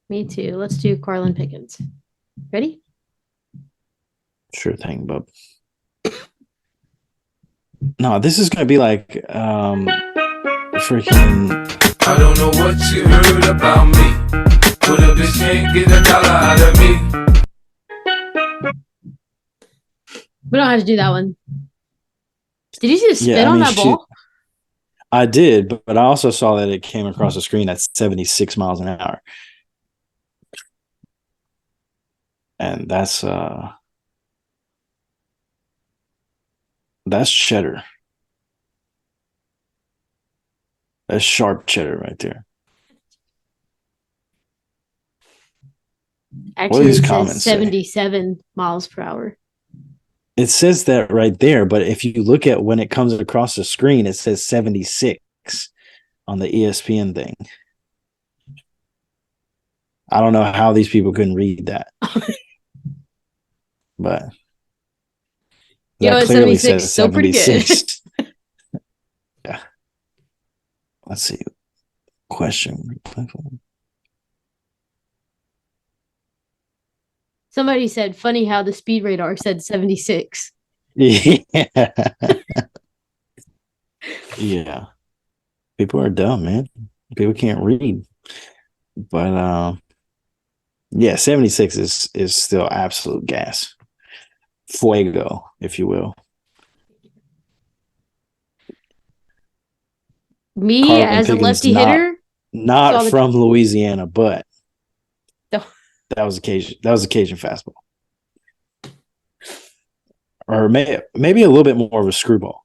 Me too. Let's do Carlin Pickens. Ready? Sure thing, bub. No, this is gonna be like freaking. I don't know what you heard about me. But a bitch can't get a dollar out of me. We don't have to do that one. Did you see the Yeah, spin I on mean, that ball? I did, but I also saw that it came across the screen at 76 miles an hour, and that's cheddar. That's sharp cheddar right there. What do Actually, these it says comments say? 77 miles per hour. It says that right there, but if you look at when it comes across the screen, it says 76 on the ESPN thing. I don't know how these people couldn't read that, but Yo, that at clearly 76, says still pretty good. 76. Yeah. Let's see. Question. Somebody said, funny how the speed radar said 76. Yeah. Yeah. People are dumb, man. People can't read. But yeah, 76 is still absolute gas. Fuego, if you will. Me, Carlin as a Pickens lefty not hitter, not saw the. from Louisiana, but the that was a Cajun fastball. Or maybe a little bit more of a screwball.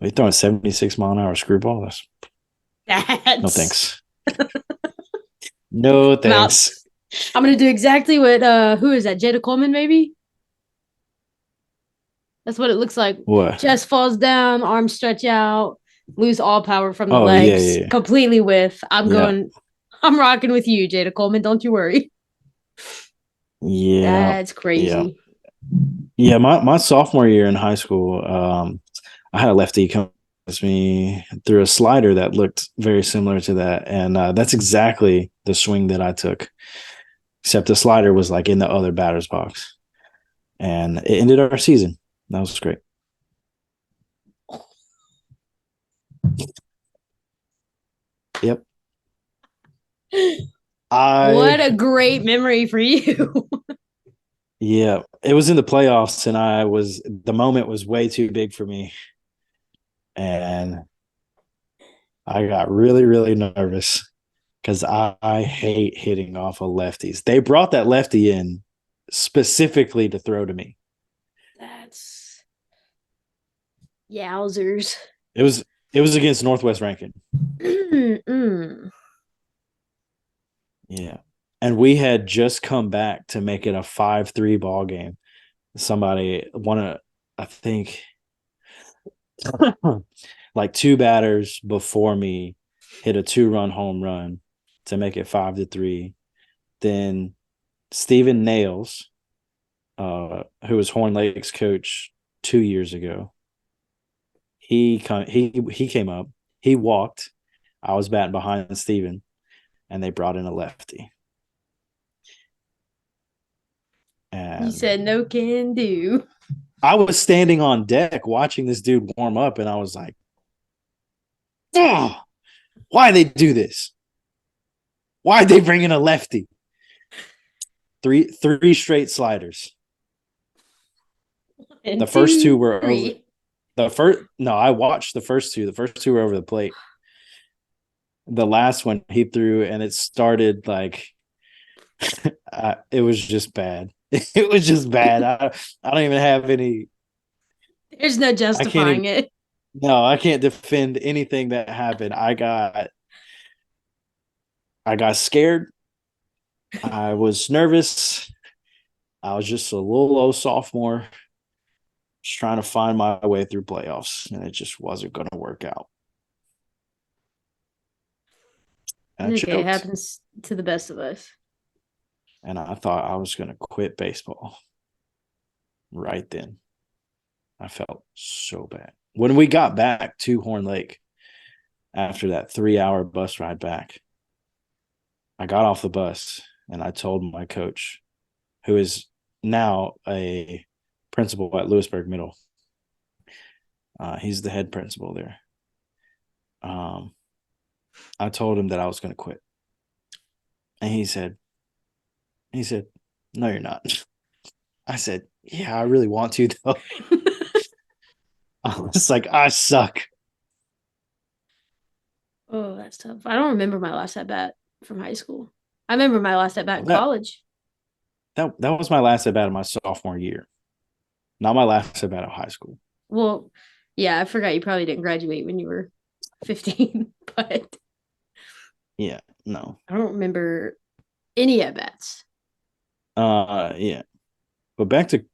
Are you throwing a 76 mile an hour screwball? That's no that's. thanks. No I'm out. thanks. I'm going to do exactly what, who is that? Jada Coleman, maybe? That's what it looks like. What? Chest falls down, arms stretch out, lose all power from the Oh yeah, legs, yeah, completely with. yeah. I'm rocking with you, Jada Coleman. Don't you worry. Yeah. That's Yeah. crazy. Yeah, my sophomore year in high school, I had a lefty come against me through a slider that looked very similar to that, and that's exactly the swing that I took. Except the slider was like in the other batter's box, and it ended our season. That was great. Yep. What a I great memory for you. Yeah, it was in the playoffs, and the moment was way too big for me, and I got really really nervous because I hate hitting off of lefties. They brought that lefty in specifically to throw to me. That's yowzers. It was against Northwest Rankin. Mm. Yeah. And we had just come back to make it a 5-3 ball game. Somebody one of I think like two batters before me hit a 2-run home run to make it 5-3. Then Stephen Nails, who was Horn Lake's coach 2 years ago, he came up. He walked. I was batting behind Stephen, and they brought in a lefty. You And said no can do. I was standing on deck watching this dude warm up, and I was like, "Oh, why they do this? Why they bring in a lefty? Three straight sliders. The And first two two, were over. three. The first no, I watched the first two. The first two were over the plate. The last one he threw, and it started like it was just bad. It was just bad. I don't even have any. There's no I can't even. justifying it. No, I can't defend anything that happened. I got scared. I was nervous. I was just a little low sophomore, just trying to find my way through playoffs, and it just wasn't going to work out. And I Okay, it choked, happens to the best of us. and I thought I was going to quit baseball right then. I felt so bad. When we got back to Horn Lake after that 3-hour bus ride back, I got off the bus and I told my coach, who is now a principal at Lewisburg Middle. He's the head principal there. I told him that I was going to quit, and he said, "No, you're not." I said, "Yeah, I really want to though." I was like, "I suck." Oh, that's tough. I don't remember my last at bat from high school. I remember my last at bat Well, in that college. that was my last at bat of my sophomore year, not my last at bat of high school. Well, yeah, I forgot you probably didn't graduate when you were 15, but Yeah, no. I don't remember any at bats. Yeah. But back to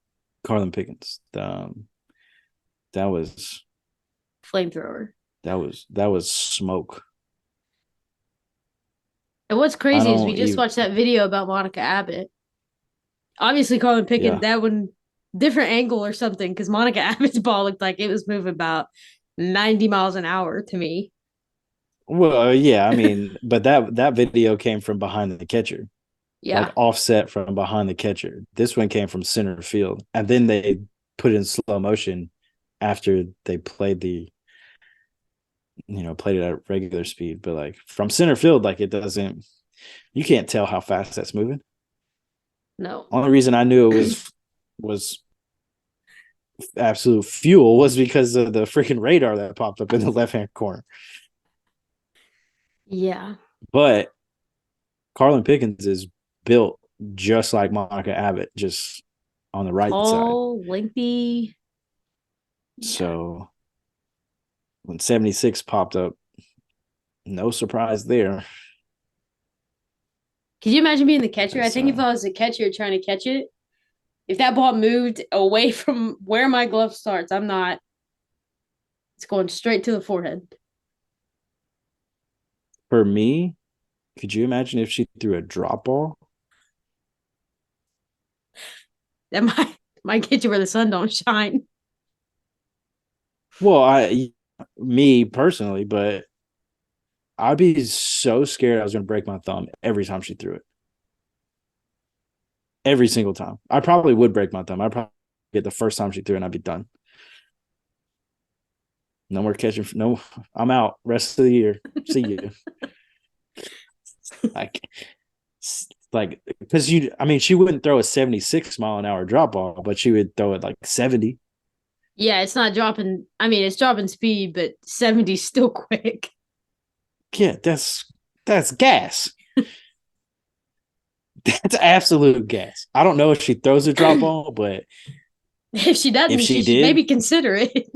Carlin Pickens. That was Flamethrower. that was smoke. And what's I crazy is we don't just even. watched that video about Monica Abbott. Obviously, Colin Pickens, Yeah. that one different angle or something, because Monica Abbott's ball looked like it was moving about 90 miles an hour to me. Well, yeah, I mean, but that video came from behind the catcher, like Yeah. offset from behind the catcher. This one came from center field, and then they put it in slow motion after they played it at regular speed. But like from center field, like it doesn't. You can't tell how fast that's moving. No. Only reason I knew it was absolute fuel was because of the freaking radar that popped up in the left hand corner. Yeah. But Carlin Pickens is built just like Monica Abbott, just on the right side. Tall, lengthy. Yeah. So when 76 popped up, no surprise there. Could you imagine being the catcher? I It's, think if I was the catcher trying to catch it, if that ball moved away from where my glove starts, I'm not. It's going straight to the forehead. for me, could you imagine if she threw a drop ball? That might get you where the sun don't shine. Well, me personally, but I'd be so scared I was going to break my thumb every time she threw it. Every single time. I probably would break my thumb. I'd probably get the first time she threw it and I'd be done. No more catching. No, I'm out. Rest of the year. See you. like, like because I mean, she wouldn't throw a 76-mile-an-hour drop ball, but she would throw it like 70. Yeah, it's not dropping. I mean, it's dropping speed, but 70 is still quick. Yeah, that's gas. That's absolute gas. I don't know if she throws a drop ball, but If she if doesn't, she she should did, maybe consider it.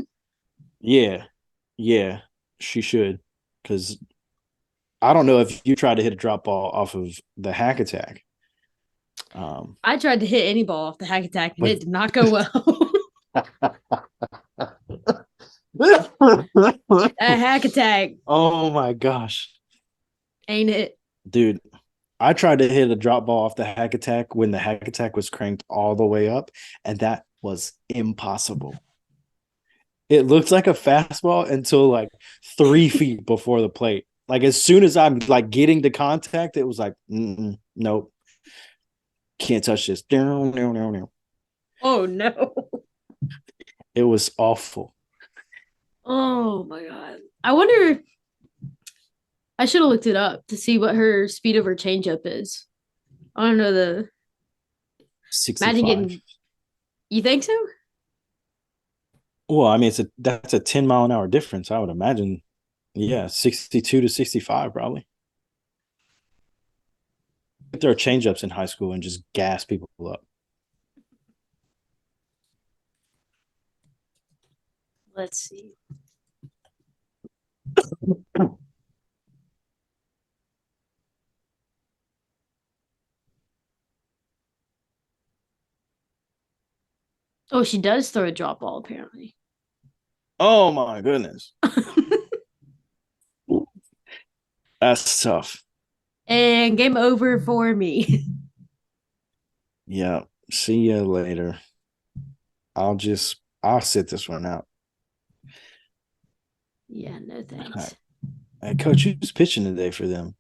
yeah, yeah, she should. Because I don't know if you tried to hit a drop ball off of the hack attack. I tried to hit any ball off the hack attack and But it did not go well. That hack attack oh my gosh, ain't it? dude! I tried to hit a drop ball off the hack attack when the hack attack was cranked all the way up, and that was impossible. It looked like a fastball until like 3 feet before the plate. Like as soon as I'm like getting to contact, it was like, nope, can't touch this. No, no, no, no. Oh no. It was awful. Oh my god. I wonder. I should have looked it up to see what her speed of her changeup is. I don't know the. Imagine 65. getting. You think so? Well, I mean, that's a 10-mile-an-hour difference. I would imagine. Yeah, 62 to 65 probably. There are changeups in high school and just gas people up. Let's see. Oh, she does throw a drop ball apparently. Oh my goodness, that's tough. And game over for me. Yeah, see you later. I'll sit this one out. Yeah, no thanks. Hey, coach, who's pitching today for them?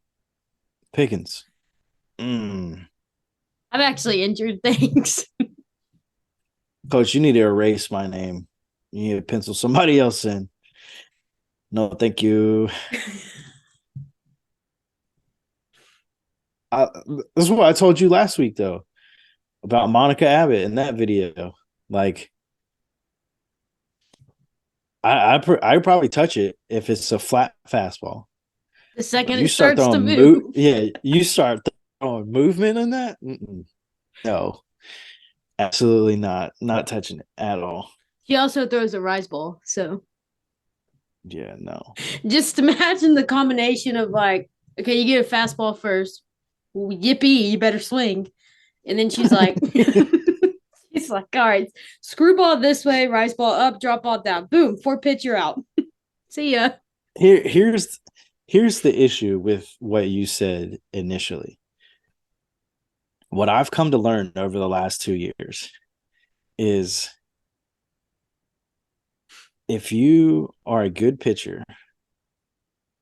Pickens. I'm actually injured. Thanks. Coach, you need to erase my name. You need to pencil somebody else in. No, thank you. This is what I told you last week, though, about Monica Abbott in that video. Like, I probably touch it if it's a flat fastball. The second You it start starts to throwing move. yeah, you start throwing movement in that. No, absolutely not touching it at all. He also throws a rise ball. So Yeah, no. just imagine the combination of like, okay, you get a fastball first. Well, yippee, you better swing. And then she's like, she's like, all right, screwball this way, rise ball up, drop ball down. Boom, 4 pitch, you're out. See ya. Here's the issue with what you said initially. What I've come to learn over the last 2 years is if you are a good pitcher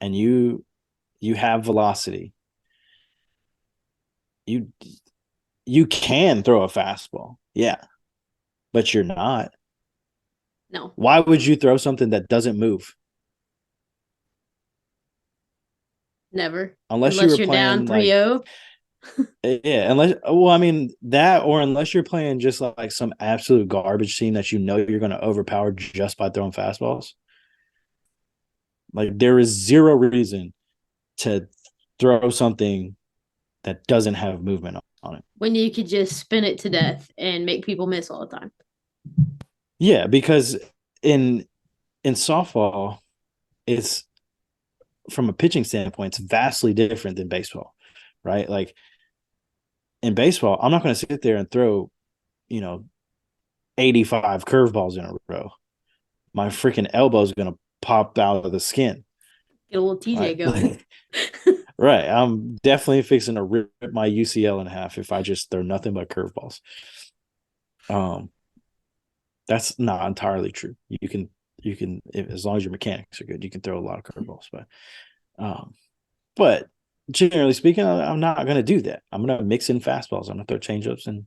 and you have velocity, you can throw a fastball. Yeah. But you're not. No, Why would you throw something that doesn't move? never. Unless you Unless were you're down playing 3 like 0. yeah, unless well, I mean that, or unless you're playing just like some absolute garbage team that you know you're going to overpower just by throwing fastballs. Like there is zero reason to throw something that doesn't have movement on it. When you could just spin it to death and make people miss all the time. Yeah, because in softball, it's from a pitching standpoint, it's vastly different than baseball, right? Like in baseball, I'm not going to sit there and throw, 85 curveballs in a row. My freaking elbow is going to pop out of the skin. Get a little TJ Right? going. Right. I'm definitely fixing to rip my UCL in half if I just throw nothing but curveballs. That's not entirely true. You can as long as your mechanics are good, you can throw a lot of curveballs. But generally speaking, I'm not going to do that. I'm going to mix in fastballs. I'm going to throw changeups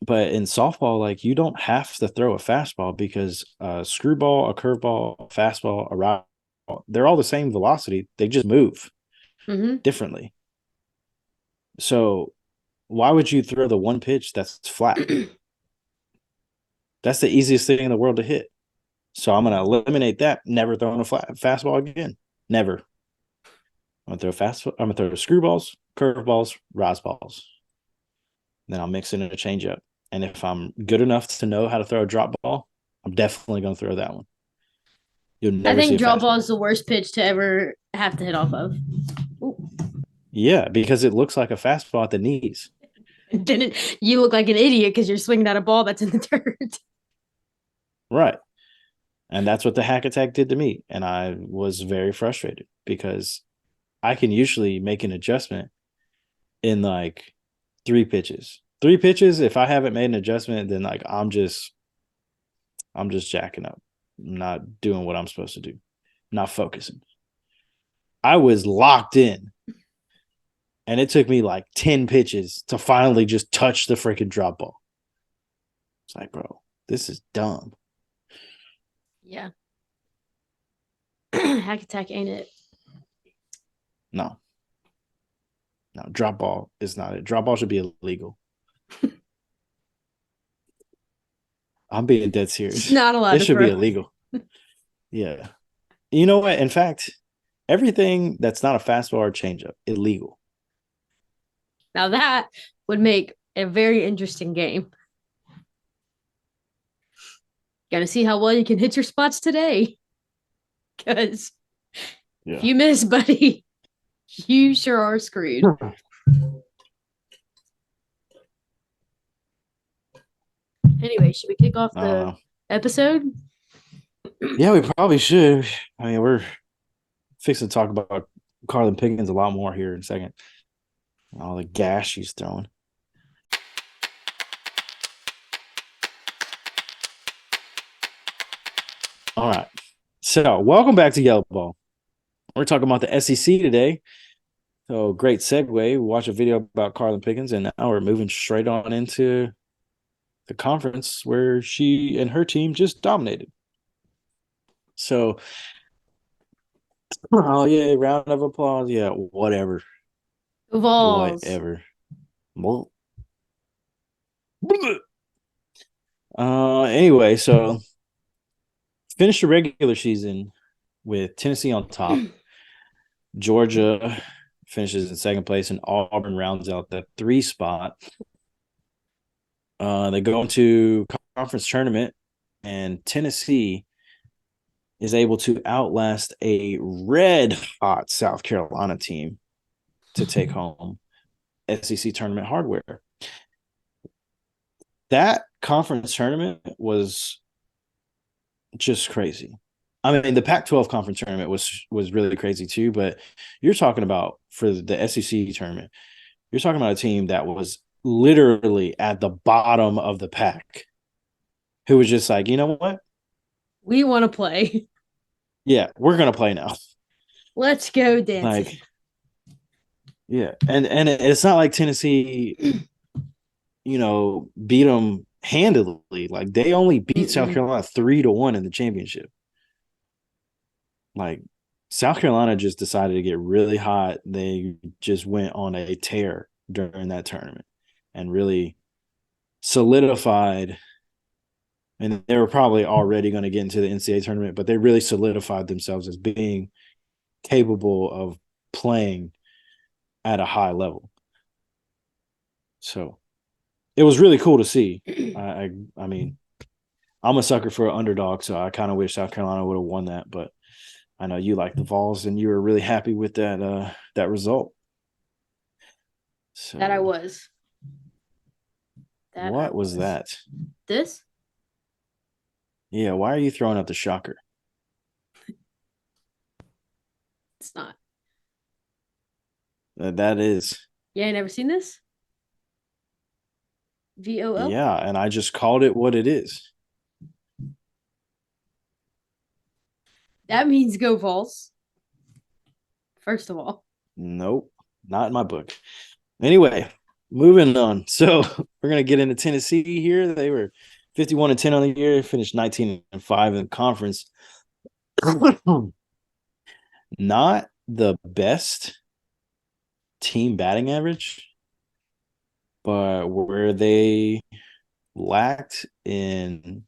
but in softball, like you don't have to throw a fastball because a screwball, a curveball, a fastball, a round, they're all the same velocity. They just move differently. So why would you throw the one pitch that's flat? That's the easiest thing in the world to hit. So I'm going to eliminate that. Never throwing a flat fastball again. Never. I'm going to throw I'm going to throw screwballs, curveballs, rise balls. Then I'll mix in a changeup. And if I'm good enough to know how to throw a drop ball, I'm definitely going to throw that one. You'll never I see think a drop fastball. ball is the worst pitch to ever have to hit off of. Ooh. Yeah, because it looks like a fastball at the knees. Then you look like an idiot because you're swinging at a ball that's in the dirt. Right. And that's what the hack attack did to me. And I was very frustrated because I can usually make an adjustment in like 3 pitches. 3 pitches, if I haven't made an adjustment, then like I'm just jacking up. I'm not doing what I'm supposed to do. Not focusing. I was locked in. And it took me like 10 pitches to finally just touch the freaking drop ball. It's like, bro, this is dumb. Yeah. Hack attack ain't it? No, drop ball is not it. Drop ball should be illegal. I'm being dead serious. It's not allowed It to should be throw. illegal. Yeah. You know what? In fact, everything that's not a fastball or changeup, illegal. Now that would make a very interesting game. Gotta see how well you can hit your spots today. Because if you miss, buddy, you sure are screwed. Anyway, should we kick off the episode? Yeah, we probably should. I mean, we're fixing to talk about Carlin Pickens a lot more here in a second. All the gas she's throwing. All right. So, welcome back to Yellaball. We're talking about the SEC today. So great segue. We watch a video about Carlin Pickens, and now we're moving straight on into the conference where she and her team just dominated. So, oh yeah, round of applause. Yeah, whatever, Vols. whatever. Well, anyway, so finished the regular season with Tennessee on top. Georgia finishes in second place, and Auburn rounds out the 3 spot. They go into conference tournament, and Tennessee is able to outlast a red hot South Carolina team to take home SEC tournament hardware. That conference tournament was just crazy. I mean, the Pac-12 conference tournament was really crazy too, but you're talking about for the SEC tournament, you're talking about a team that was literally at the bottom of the pack, who was just like, you know what? We want to play. Yeah, we're gonna play now. Let's go dancing. Like, yeah, and it's not like Tennessee, beat them handily. Like they only beat South Carolina 3-1 in the championship. Like South Carolina just decided to get really hot. They just went on a tear during that tournament and really solidified. And they were probably already going to get into the NCAA tournament, but they really solidified themselves as being capable of playing at a high level. So it was really cool to see. I mean, I'm a sucker for an underdog, so I kind of wish South Carolina would have won that. But I know you like the Vols, and you were really happy with that result. So That I was. What was that? This? Yeah, why are you throwing up the shocker? It's not. That is. Yeah, you never seen this? VOL? Yeah, and I just called it what it is. That means go Vols. First of all. Nope, not in my book. Anyway, moving on. So we're gonna get into Tennessee here. They were 51-10 on the year, finished 19-5 in the conference. Not the best team batting average, but where they lacked in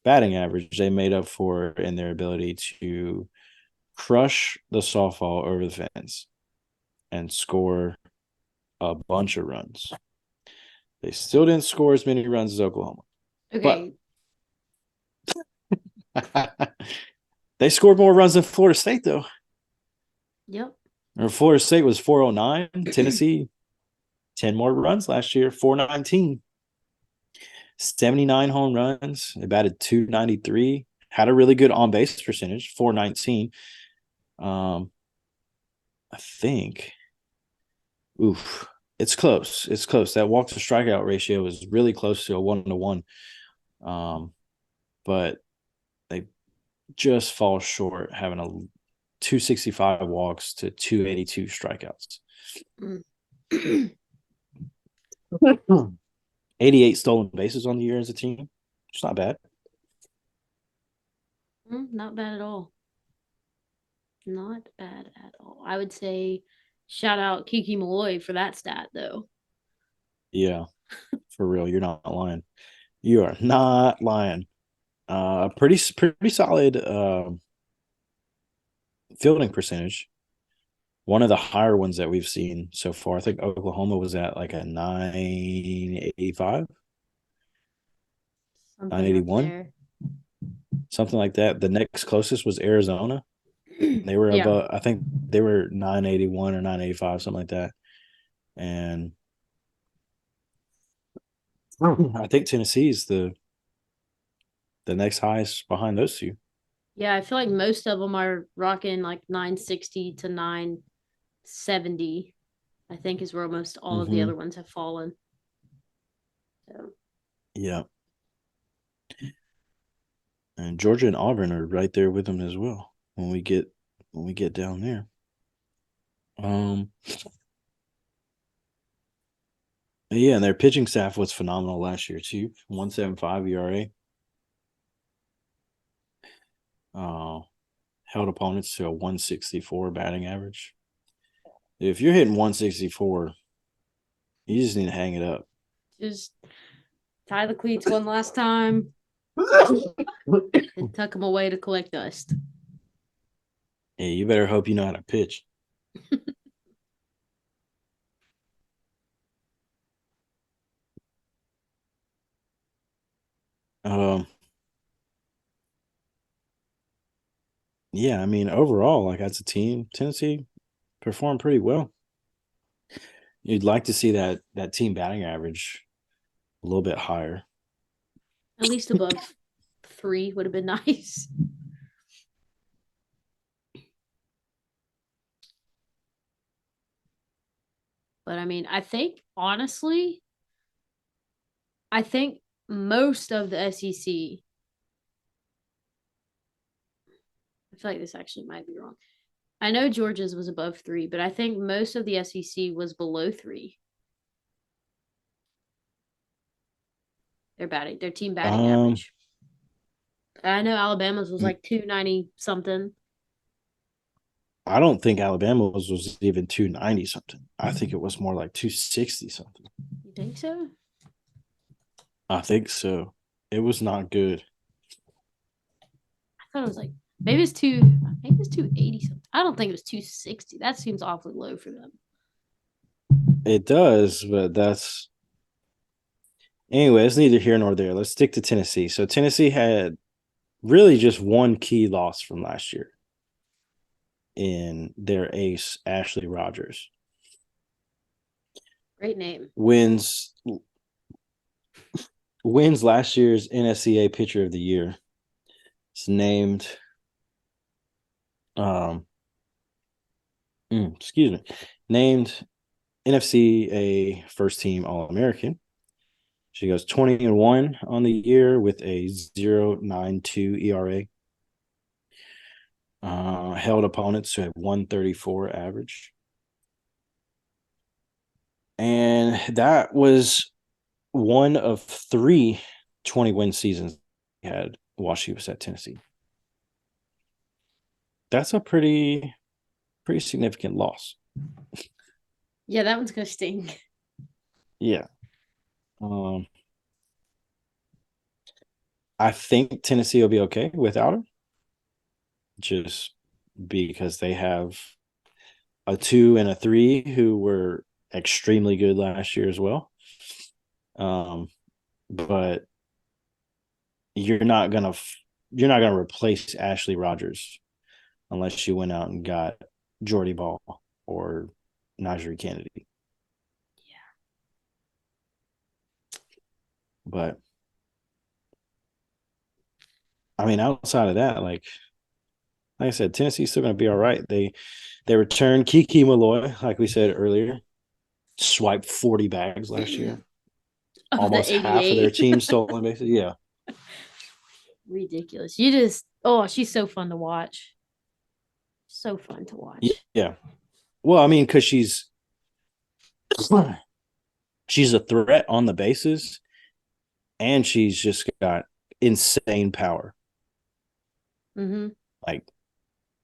batting average, they made up for in their ability to crush the softball over the fence and score a bunch of runs. They still didn't score as many runs as Oklahoma. Okay. But they scored more runs than Florida State, though. Yep. Or Florida State was 409. Tennessee, 10 more runs last year, 419. 79 home runs. They batted 293. Had a really good on-base percentage, 419. I think. Oof. It's close. It's close. That walk to strikeout ratio is really close to a 1-to-1. But they just fall short, having a 265 walks to 282 strikeouts. 88 stolen bases on the year as a team. It's not bad. Not bad at all. Not bad at all. I would say shout out Kiki Malloy for that stat, though. Yeah, for real. You're not lying. You are not lying. Pretty solid fielding percentage. One of the higher ones that we've seen so far. I think Oklahoma was at like a 985, 981, something like that. The next closest was Arizona. They were about, I think they were 981 or 985, something like that. And I think Tennessee is the next highest behind those two. Yeah, I feel like most of them are rocking like 960 to 970, I think is where most all of the other ones have fallen. So. Yeah. And Georgia and Auburn are right there with them as well when we get down there. Um, yeah, and their pitching staff was phenomenal last year too. 1.75 ERA. Uh, held opponents to a 164 batting average. If you're hitting 164, you just need to hang it up. Just tie the cleats one last time and tuck them away to collect dust. Yeah, you better hope you know how to pitch. Um, yeah, I mean, overall, like as a team, Tennessee performed pretty well. You'd like to see that team batting average a little bit higher. At least above 3 would have been nice. But I mean, I think honestly, I think most of the SEC, I feel like this actually might be wrong. I know Georgia's was above 3, but I think most of the SEC was below 3. Their team batting Um, average. I know Alabama's was like 290 something. I don't think Alabama's was even 290 something. I think it was more like 260 something. You think so? I think so. It was not good. I thought it was like maybe it's 280 something. I don't think it was 260. That seems awfully low for them. It does, but that's anyway, it's neither here nor there. Let's stick to Tennessee. So Tennessee had really just one key loss from last year in their ace, Ashley Rogers. Great name. Wins last year's NSCA Pitcher of the Year. It's named excuse me, named NFC first team All-American. She goes 20-1 on the year with a 0.92 ERA. Held opponents to a 134 average. And that was one of 3 20-win seasons he had while she was at Tennessee. That's a pretty significant loss. Yeah, that one's gonna sting. Yeah. I think Tennessee will be okay without her, just because they have a 2 and a 3 who were extremely good last year as well. But you're not gonna replace Ashley Rogers unless you went out and got Jordy Ball or Najee Kennedy. Yeah. But I mean, outside of that, like I said, Tennessee's still going to be all right. They returned Kiki Malloy, like we said earlier, swiped 40 bags last year. Of the Almost half of their 88. team stolen bases. Yeah. Ridiculous. She's so fun to watch. So fun to watch. Yeah. Well, I mean, because she's a threat on the bases, and she's just got insane power. Mm-hmm. Like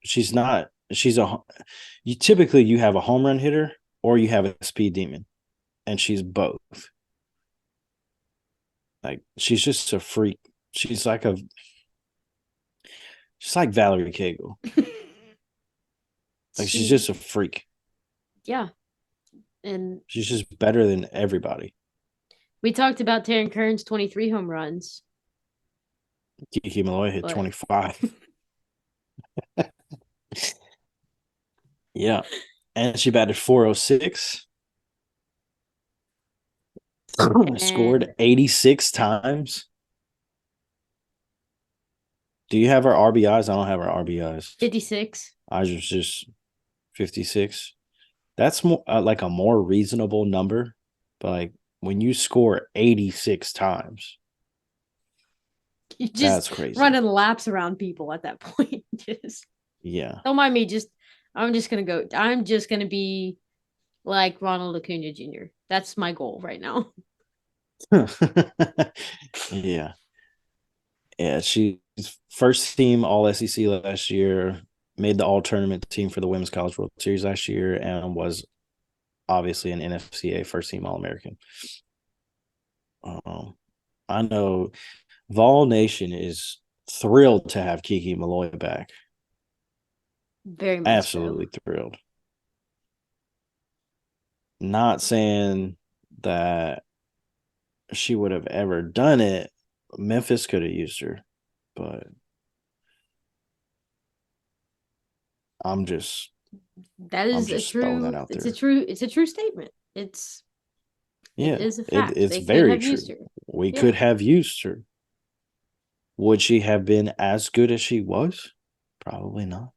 she's you typically have a home run hitter or you have a speed demon, and she's both. Like she's just a freak. She's like Valerie Cagle. Like she's just a freak. Yeah. And she's just better than everybody. We talked about Taryn Kern's 23 home runs. Kiki Malloy hit 25. Yeah. And she batted 406. Scored 86 times. Do you have her RBIs? I don't have her RBIs. 56. I was just 56. That's more like a more reasonable number. But like when you score 86 times, you just that's crazy. Running laps around people at that point. Yeah. Don't mind me. Just I'm just gonna be like Ronald Acuna Jr. That's my goal right now. Yeah. Yeah, she's first team All SEC last year, made the All Tournament team for the Women's College World Series last year, and was obviously an NFCA first team All American. I know Vol Nation is thrilled to have Kiki Malloy back. Very much Absolutely so. thrilled. Not saying that she would have ever done it. Memphis could have used her, but I'm just That is a throwing true. that out It's a there. true. It's a true statement. It Yeah, is a fact. it's They could very have used true. her. We Yeah. could have used her. Would she have been as good as she was? Probably not.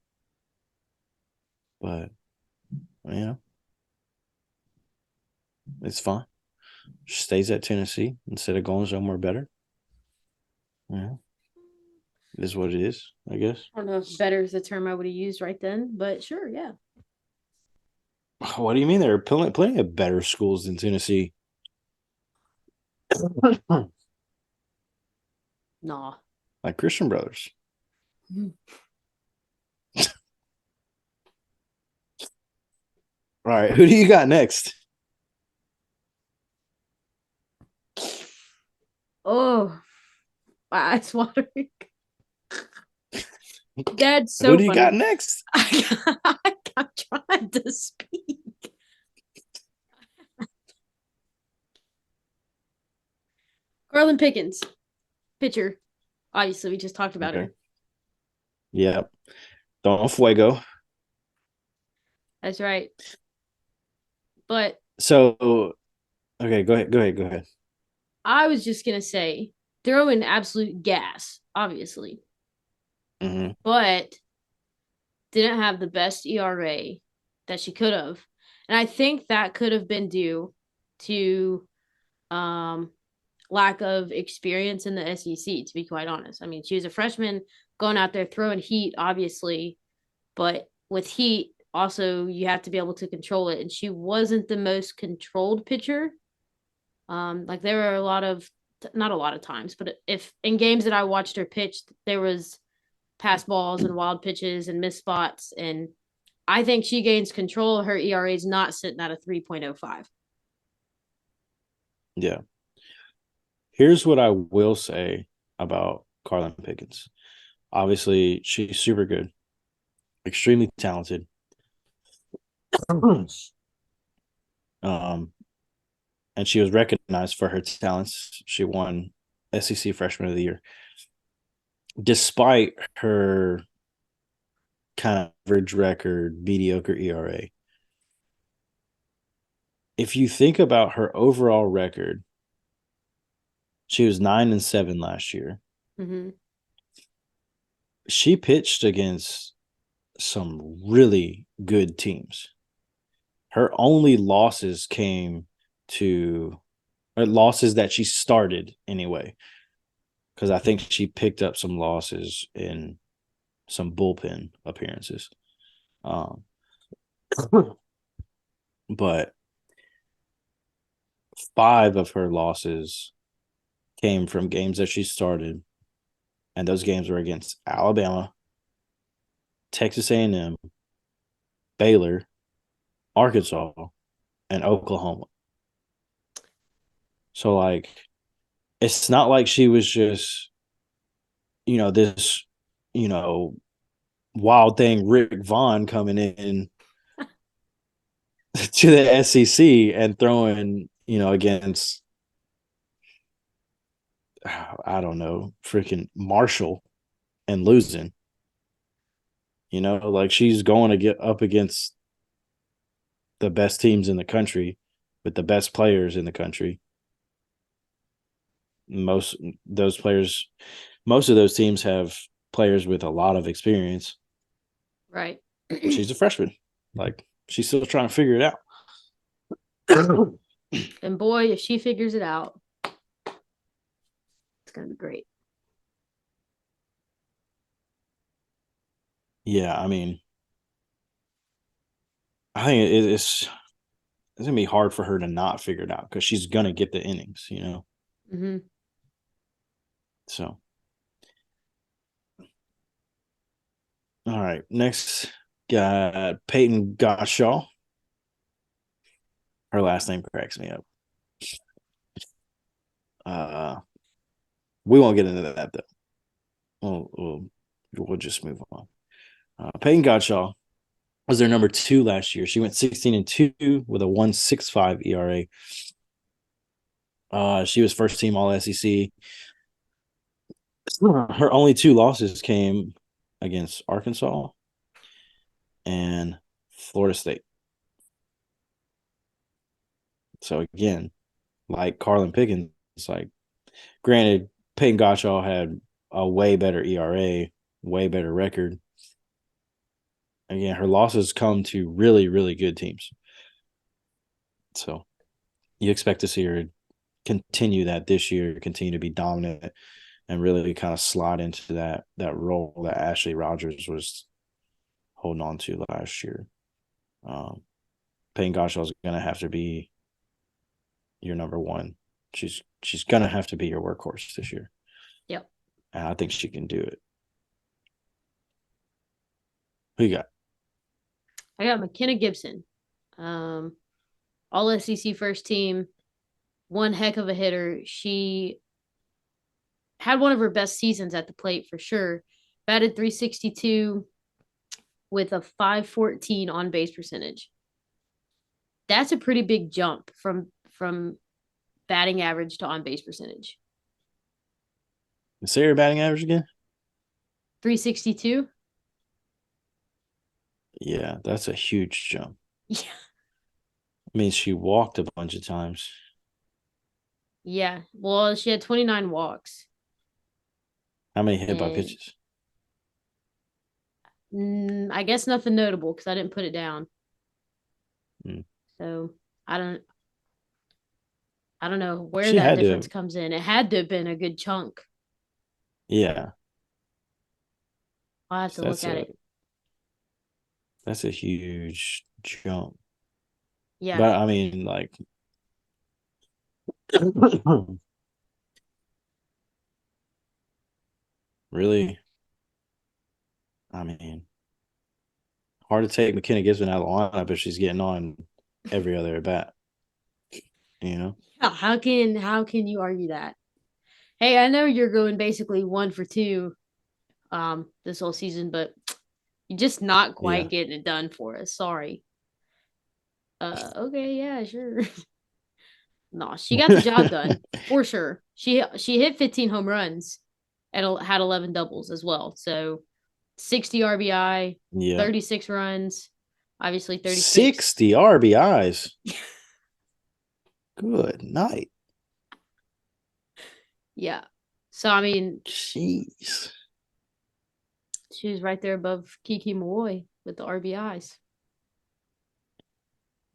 But it's fine. She stays at Tennessee instead of going somewhere better. Yeah, it is what it is, I guess. I don't know if better is the term I would have used right then, but sure, yeah. What do you mean? There are plenty of better schools than Tennessee. Nah. Like Christian Brothers. All right, who do you got next? Oh, my eyes watering. That's Who so do you got funny. next? I'm trying to speak. Carlin Pickens, pitcher. Obviously, we just talked about Okay. her. Yeah. Don Fuego. That's right. But So, okay, go ahead. Go ahead. Go ahead. I was just gonna say, throw in absolute gas, obviously, Mm-hmm. but didn't have the best ERA that she could have, and I think that could have been due to um lack of experience in the SEC. To be quite honest, I mean, she was a freshman going out there throwing heat, obviously, but with heat, also you have to be able to control it, and she wasn't the most controlled pitcher. Like there were a lot of not a lot of times, but if in games that I watched her pitch, there was pass balls and wild pitches and missed spots. And I think she gains control. Her ERA is not sitting at a 3.05. Yeah. Here's what I will say about Carlin Pickens. Obviously, she's super good, extremely talented. Um, and she was recognized for her talents. She won SEC Freshman of the Year, despite her kind of average record, mediocre ERA. If you think about her overall record, she was 9-7 last year. Mm-hmm. She pitched against some really good teams. Her only losses came to losses that she started anyway, because I think she picked up some losses in some bullpen appearances. But 5 of her losses came from games that she started, and those games were against Alabama, Texas A&M, Baylor, Arkansas, and Oklahoma. So, like, it's not like she was just, this, wild thing, Rick Vaughn coming in to the SEC and throwing, against, I don't know, freaking Marshall and losing. Like she's going to get up against the best teams in the country with the best players in the country. Most of those teams have players with a lot of experience. Right. She's a freshman. Like she's still trying to figure it out. And boy, if she figures it out, it's going to be great. Yeah, I mean, I think it's gonna be hard for her to not figure it out because she's gonna get the innings, you know. Mm-hmm. So, all right, next got Peyton Gottschall. Her last name cracks me up. Uh, we won't get into that though. We'll just move on. Peyton Gottschall was their number 2 last year. She went 16-2 with a 1.65 ERA. She was first team All SEC. Her only 2 losses came against Arkansas and Florida State. So again, like Carlin Pickens, like granted, Peyton Gottschall had a way better ERA, way better record. Again, her losses come to really, really good teams. So you expect to see her continue that this year, continue to be dominant, and really kind of slide into that role that Ashley Rogers was holding on to last year. Peyton Gottschall is going to have to be your number 1. She's going to have to be your workhorse this year. Yep. And I think she can do it. Who you got? I got McKenna Gibson. All SEC first team. One heck of a hitter. She had one of her best seasons at the plate for sure. Batted 362 with a 514 on base percentage. That's a pretty big jump from batting average to on base percentage. Say your batting average again? 362? Yeah, that's a huge jump. Yeah. I mean, she walked a bunch of times. Yeah. Well, she had 29 walks. How many hit by And pitches? I guess nothing notable because I didn't put it down. Mm. So I don't know where She that had difference to. comes in. It had to have been a good chunk. Yeah. I'll have to look at it. That's a huge jump. Yeah. But I mean, like really, I mean, hard to take McKenna Gibson out of the lineup if she's getting on every other at bat. You know? How can you argue that? Hey, I know you're going basically 1 for 2 this whole season, but you're just not Yeah. quite getting it done for us. Sorry. Okay, yeah, sure. No, she got the job done for sure. She hit 15 home runs and had 11 doubles as well. So 60 RBI, Yeah. 36 runs, obviously 36. 60 RBIs. Good night. Yeah. So I mean, Jeez. she was right there above Kiki Malloy with the RBIs.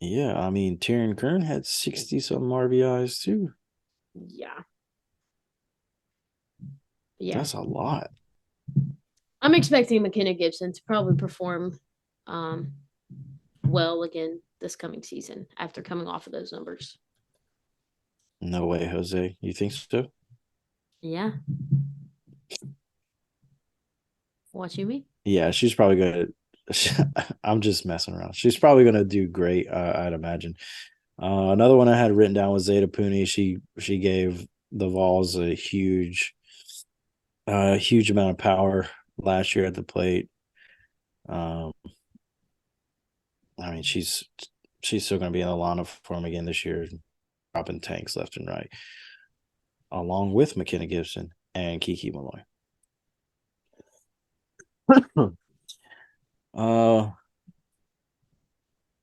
Yeah, I mean, Taryn Kern had 60 some RBIs too. Yeah. Yeah. That's a lot. I'm expecting McKenna Gibson to probably perform well again this coming season after coming off of those numbers. No way, Jose. You think so? Yeah. Watching me? Yeah, she's probably going to. I'm just messing around. She's probably going to do great, I'd imagine. Another one I had written down was Zeta Pooney. She gave the Vols a huge amount of power last year at the plate. I mean, she's still going to be in the lineup for him again this year, dropping tanks left and right, along with McKenna Gibson and Kiki Malloy.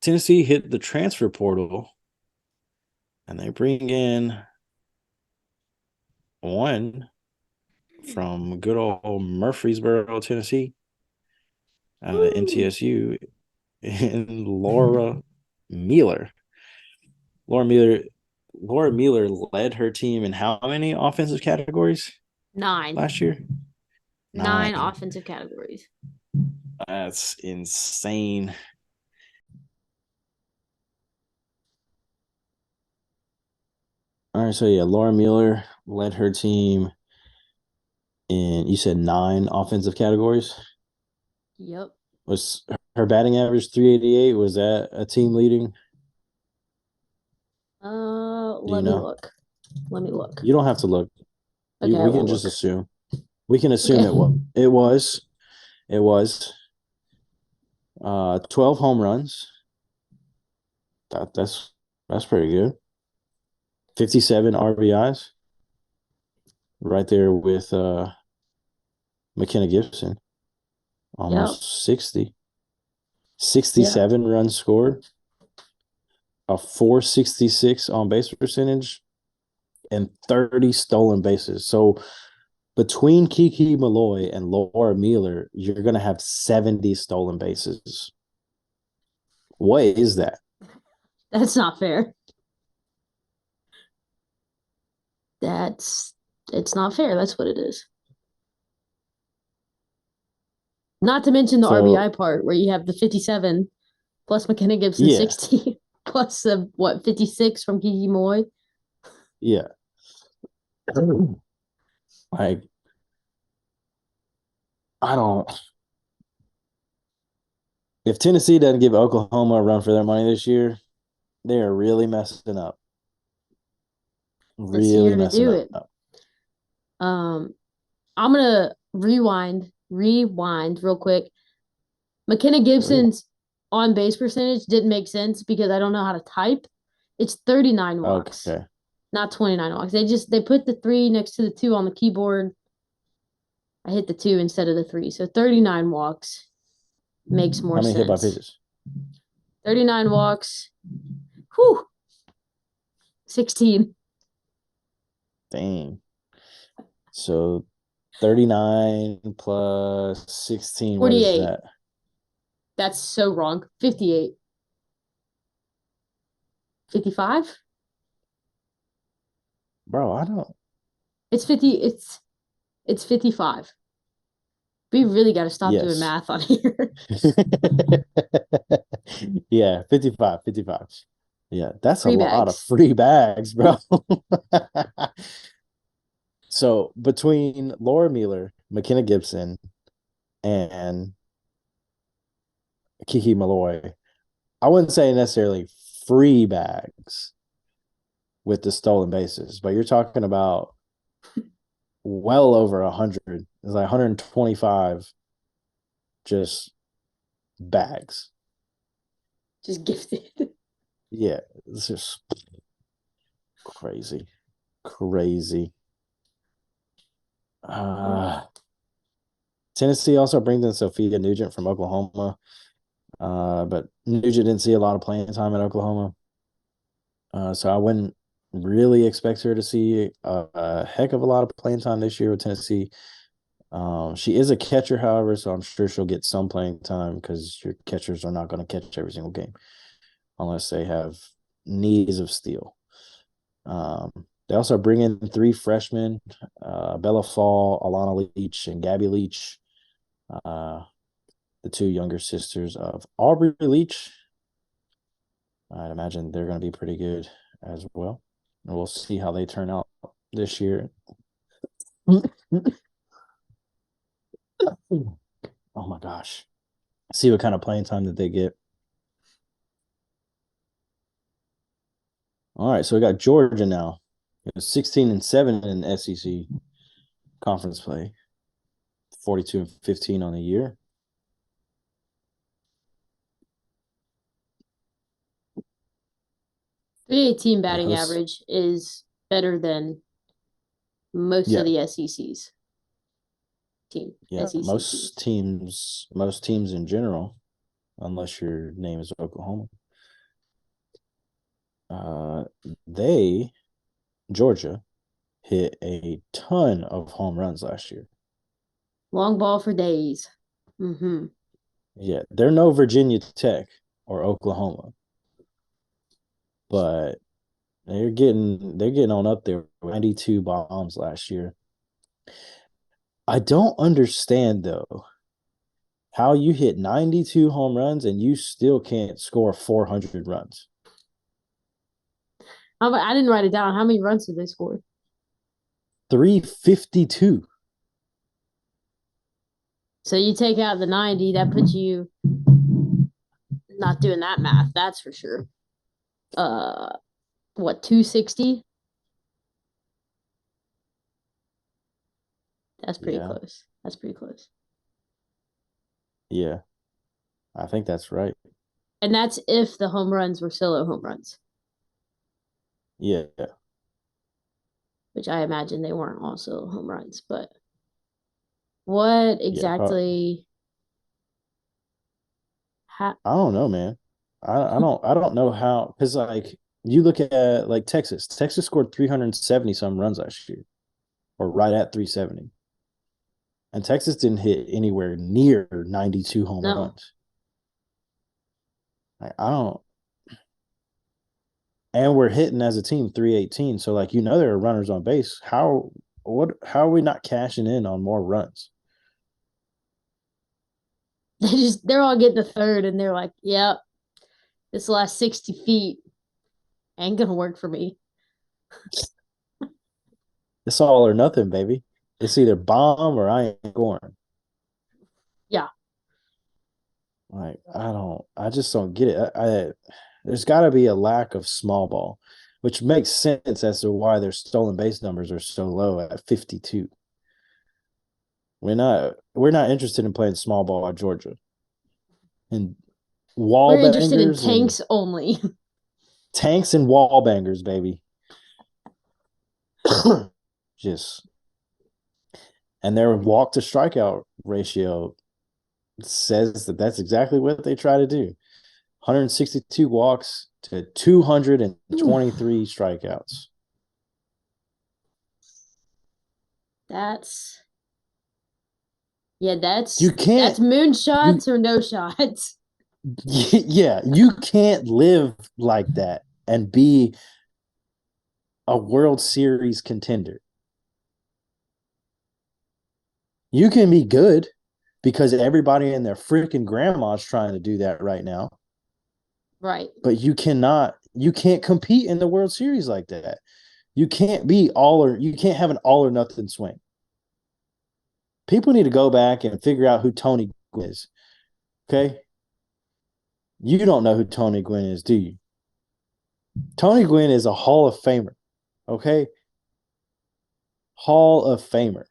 Tennessee hit the transfer portal, and they bring in one from good old Murfreesboro, Tennessee, out of MTSU, and Laura Mueller. Laura Mueller led her team in how many offensive categories 9. last year? 9 offensive categories. That's insane. All right, so yeah, Laura Mueller led her team in, you said 9 offensive categories. Yep. Was her batting average 388? Was that a team leading? Do you Let me know? look. Let me look. You don't have to look. Okay, I We can will just look. assume. We can assume Okay. it was. It was. It was. 12 home runs. That's pretty good. 57 RBIs. Right there with McKenna Gibson. Yep. Almost 60. Yeah. 67 runs scored. A 466 on base percentage and 30 stolen bases. So between Kiki Malloy and Laura Mueller, you're going to have 70 stolen bases. What is that? That's not fair. It's not fair. That's what it is. Not to mention the So, RBI part where you have the 57 plus McKenna Gibson yeah, 60 plus the 56 from Kiki Moy. yeah. Like, I don't. If Tennessee doesn't give Oklahoma a run for their money this year, they are really messing up. This Really year to messing do it. up. I'm gonna rewind real quick. McKenna Gibson's on base percentage didn't make sense because I don't know how to type. It's 39 walks, Okay. not 29 walks. They put the 3 next to the 2 on the keyboard. I hit the 2 instead of the 3. So 39 walks makes more How many hit by sense. pitches? 39 walks. Whew. 16. Dang. So 39 plus 16, what is 48. that? That's so wrong. 58. 55? Bro, I don't. It's 50. It's 55. We really got to stop doing Yes. math on here. Yeah, 55, 55. Yeah, that's a Free lot of bags. free bags, bro. So between Laura Mueller, McKenna Gibson, and Kiki Malloy, I wouldn't say necessarily free bags with the stolen bases, but you're talking about well over 100. It's like 125 just bags. Just gifted. Yeah, it's just crazy. Crazy. Tennessee also brings in Sophia Nugent from Oklahoma. But Nugent didn't see a lot of playing time at Oklahoma. So I wouldn't really expect her to see a heck of a lot of playing time this year with Tennessee. She is a catcher, however, so I'm sure she'll get some playing time because your catchers are not going to catch every single game unless they have knees of steel. They also bring in 3 freshmen, Bella Fall, Alana Leach, and Gabby Leach, the 2 younger sisters of Aubrey Leach. I'd imagine they're going to be pretty good as well. And we'll see how they turn out this year. Oh my gosh. See what kind of playing time that they get. All right, so we got Georgia now. 16-7 in SEC conference play. 42-15 on the year. .318 They batting host, average is better than most yeah, of the SEC's team. yeah. SEC Most teams in general, unless your name is Oklahoma. They, Georgia, hit a ton of home runs last year. Long ball for days. Mm-hmm. Yeah, they're no Virginia Tech or Oklahoma, but they're getting on up there with 92 bombs last year. I don't understand though how you hit 92 home runs and you still can't score 400 runs. I didn't write it down. How many runs did they score? 352. So you take out the 90, that puts you not doing that math, that's for sure. What, 260? That's pretty Yeah. close. That's pretty close. Yeah. I think that's right. And that's if the home runs were solo home runs, Yeah. which I imagine they weren't all solo home runs. But what Yeah. exactly? I don't know, man. I don't know how, because like you look at like Texas. Texas scored 370 some runs last year, or right at 370. And Texas didn't hit anywhere near 92 home No, runs. I don't, and we're hitting as a team 318. So like there are runners on base. How are we not cashing in on more runs? they're all getting the third, and they're like, "Yep, this last 60 feet ain't gonna work for me." It's all or nothing, baby. It's either bomb or I ain't going. Yeah, Like I just don't get it. There's got to be a lack of small ball, which makes sense as to why their stolen base numbers are so low at 52. We're not interested in playing small ball at Georgia. And wall we're interested in bangers and tanks only. tanks and wall bangers, baby. Just and their walk to strikeout ratio says that that's exactly what they try to do. 162 walks to 223 strikeouts. That's You that's can't moonshots you or no shots. yeah, you can't live like that and be a World Series contender. You can be good because everybody and their freaking grandma's trying to do that right now. Right. But you can't compete in the World Series like that. You can't have an all or nothing swing. People need to go back and figure out who Tony Gwynn is. Okay? You don't know who Tony Gwynn is, do you? Tony Gwynn is a Hall of Famer. Okay? Hall of Famer.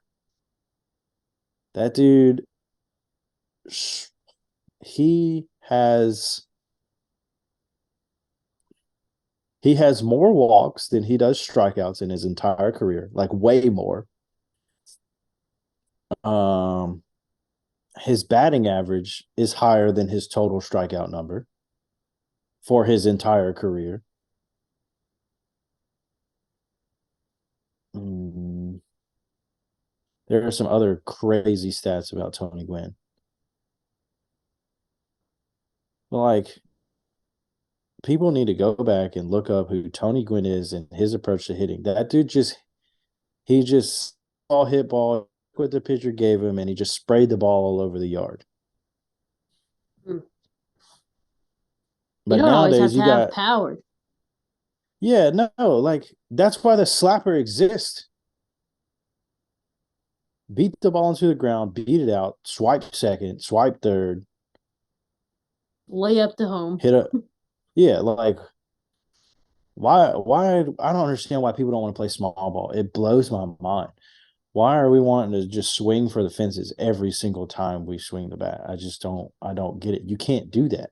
That dude, he has more walks than he does strikeouts in his entire career, like way more. His batting average is higher than his total strikeout number for his entire career. There are some other crazy stats about Tony Gwynn. Like, people need to go back and look up who Tony Gwynn is and his approach to hitting. That dude he just all hit ball, what the pitcher gave him, and he just sprayed the ball all over the yard. You But don't always have nowadays to you have got power. yeah, no, like that's why the slapper exists. Beat the ball into the ground, beat it out, swipe second, swipe third, Lay up to home. hit a yeah, like why I don't understand why people don't want to play small ball. It blows my mind. Why are we wanting to just swing for the fences every single time we swing the bat? I don't get it. You can't do that.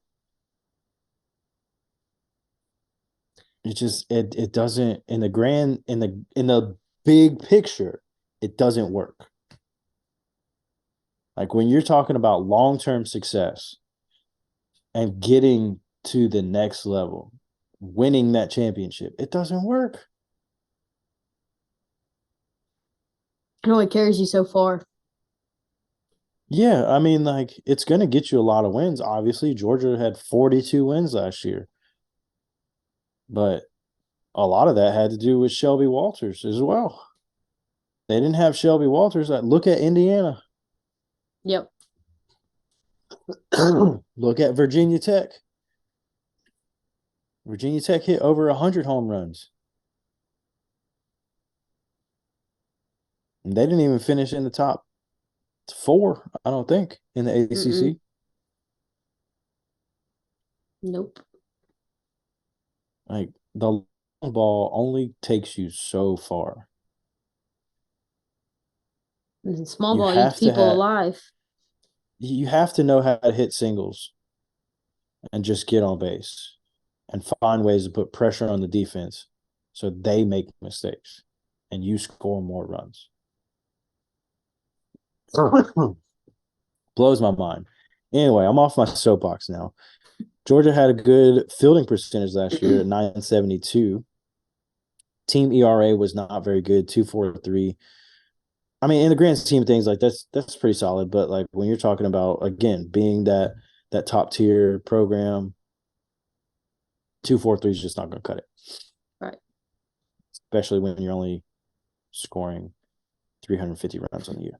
It doesn't in the big picture, it doesn't work. Like when you're talking about long-term success and getting to the next level, winning that championship, it doesn't work. It only carries you so far. Yeah, I mean, like it's going to get you a lot of wins. Obviously, Georgia had 42 wins last year, but a lot of that had to do with Shelby Walters as well. They didn't have Shelby Walters. Look at Indiana. Yep. Look at Virginia Tech. Virginia Tech hit over 100 home runs. And they didn't even finish in the top four, I don't think, in the Mm-mm. ACC. Nope. Like the long ball only takes you so far. And small You ball eats have to people have alive. you have to know how to hit singles and just get on base and find ways to put pressure on the defense so they make mistakes and you score more runs. Blows my mind. Anyway, I'm off my soapbox now. Georgia had a good fielding percentage last year at 972. Team ERA was not very good, 2.43. I mean, in the grand scheme of things, like that's pretty solid. But like when you're talking about again being that top tier program, 2.43 is just not going to cut it. Right. Especially when you're only scoring 350 runs on the year.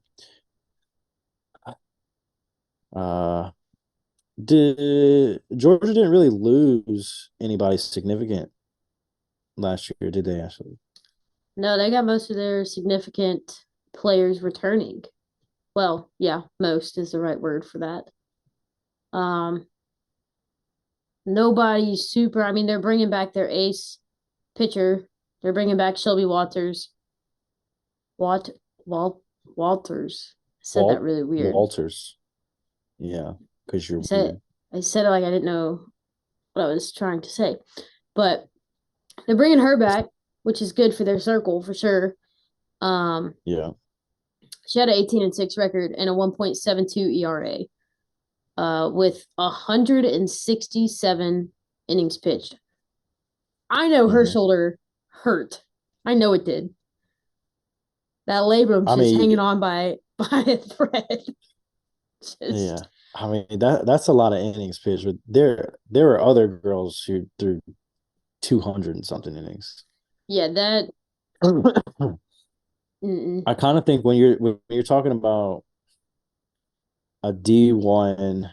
Georgia didn't really lose anybody significant last year, did they? Actually, No, they got most of their significant players returning. Well, yeah, most is the right word for that. Um, Nobody's super. I mean, they're bringing back their ace pitcher. They're bringing back Shelby Walters. Wat Walt Walters. I said that really weird. Walters, yeah, because I you're said weird. I said it like I didn't know what I was trying to say, but they're bringing her back, which is good for their circle for sure. Um, Yeah, she had an 18-6 record and a 1.72 ERA. With 167 innings pitched. I know her mm-hmm. shoulder hurt. I know it did. That labrum's I just mean, hanging on by a thread. yeah, Just I mean that's a lot of innings pitched. But there are other girls who threw 200 and something innings. yeah, that I kind of think when you're talking about a D1,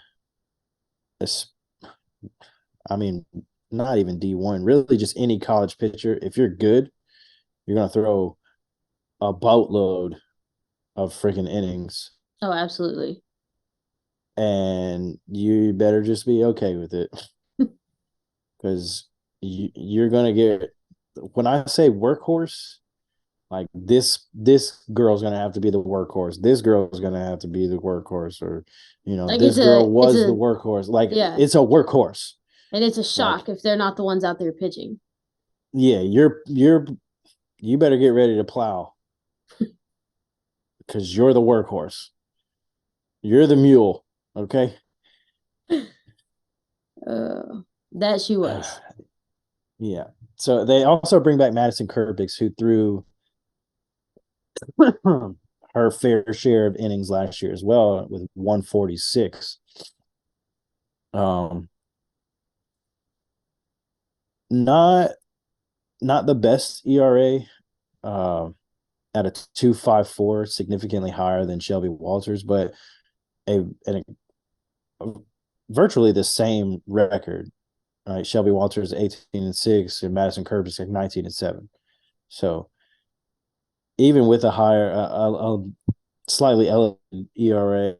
I mean, not even D1, really just any college pitcher. If you're good, you're gonna throw a boatload of freaking innings, oh, absolutely. and you better just be okay with it because you're gonna get. When I say workhorse, like this girl's gonna have to be the workhorse. This girl's gonna have to be the workhorse, or Like this girl it's was the a workhorse. Like yeah, it's a workhorse. and it's a Like shock if they're not the ones out there pitching. yeah, you better get ready to plow because you're the workhorse. You're the mule. Okay. That she was. Yeah. So they also bring back Madison Kerbix, who threw her fair share of innings last year as well with 146. Um, not not the best ERA. At a 2.54, significantly higher than Shelby Walters, but a virtually the same record. Right, Shelby Walters 18-6, and Madison Kerbis like 19-7. So even with a higher, a slightly elevated ERA,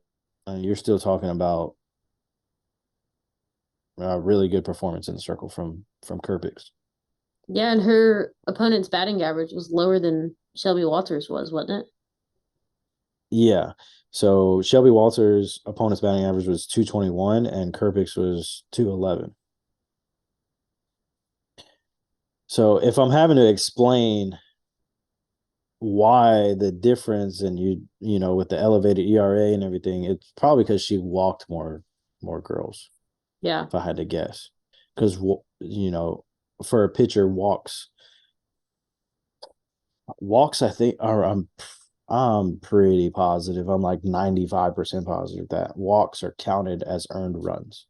you're still talking about a really good performance in the circle from Kerbix. Yeah, and her opponent's batting average was lower than Shelby Walters was, wasn't it? Yeah. So Shelby Walters' opponent's batting average was 221, and Kerbix was 211. So if I'm having to explain why the difference and with the elevated ERA and everything, it's probably because she walked more girls, Yeah. if I had to guess. Because for a pitcher, walks I think are I'm pretty positive. I'm like 95% positive that walks are counted as earned runs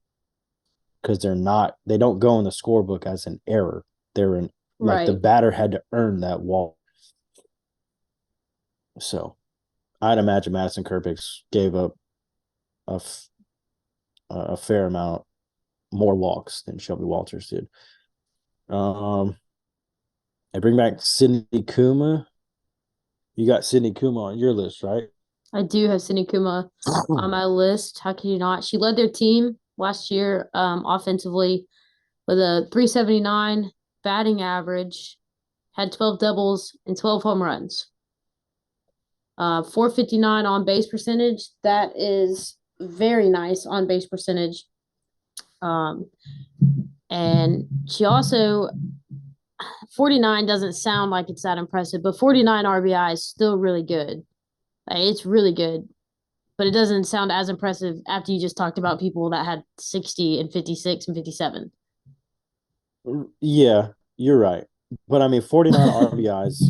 because they don't go in the scorebook as an error. They're in like the Right. batter had to earn that walk. So I'd imagine Madison Kerpix gave up a, a fair amount more walks than Shelby Walters did. I bring back Sydney Kuma, You got Sydney Kuma on your list, right? I do have Cindy Kuma on my list. How can you not? She led their team last year offensively with a 379 batting average, had 12 doubles and 12 home runs. 459 on base percentage. That is very nice on base percentage. Um, and she also 49 doesn't sound like it's that impressive, but 49 RBI is still really good. It's really good, but it doesn't sound as impressive after you just talked about people that had 60 and 56 and 57. Yeah, you're right. But I mean, 49 RBIs,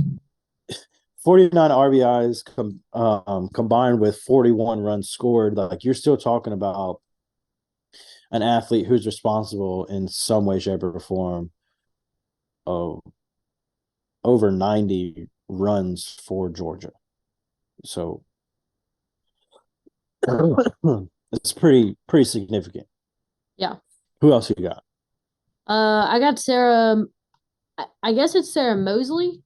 49 RBIs combined with 41 runs scored, like you're still talking about an athlete who's responsible in some way, shape, or form of over 90 runs for Georgia. So it's pretty significant. Yeah. Who else you got? I got Sarah. I guess it's Sarah Mosley.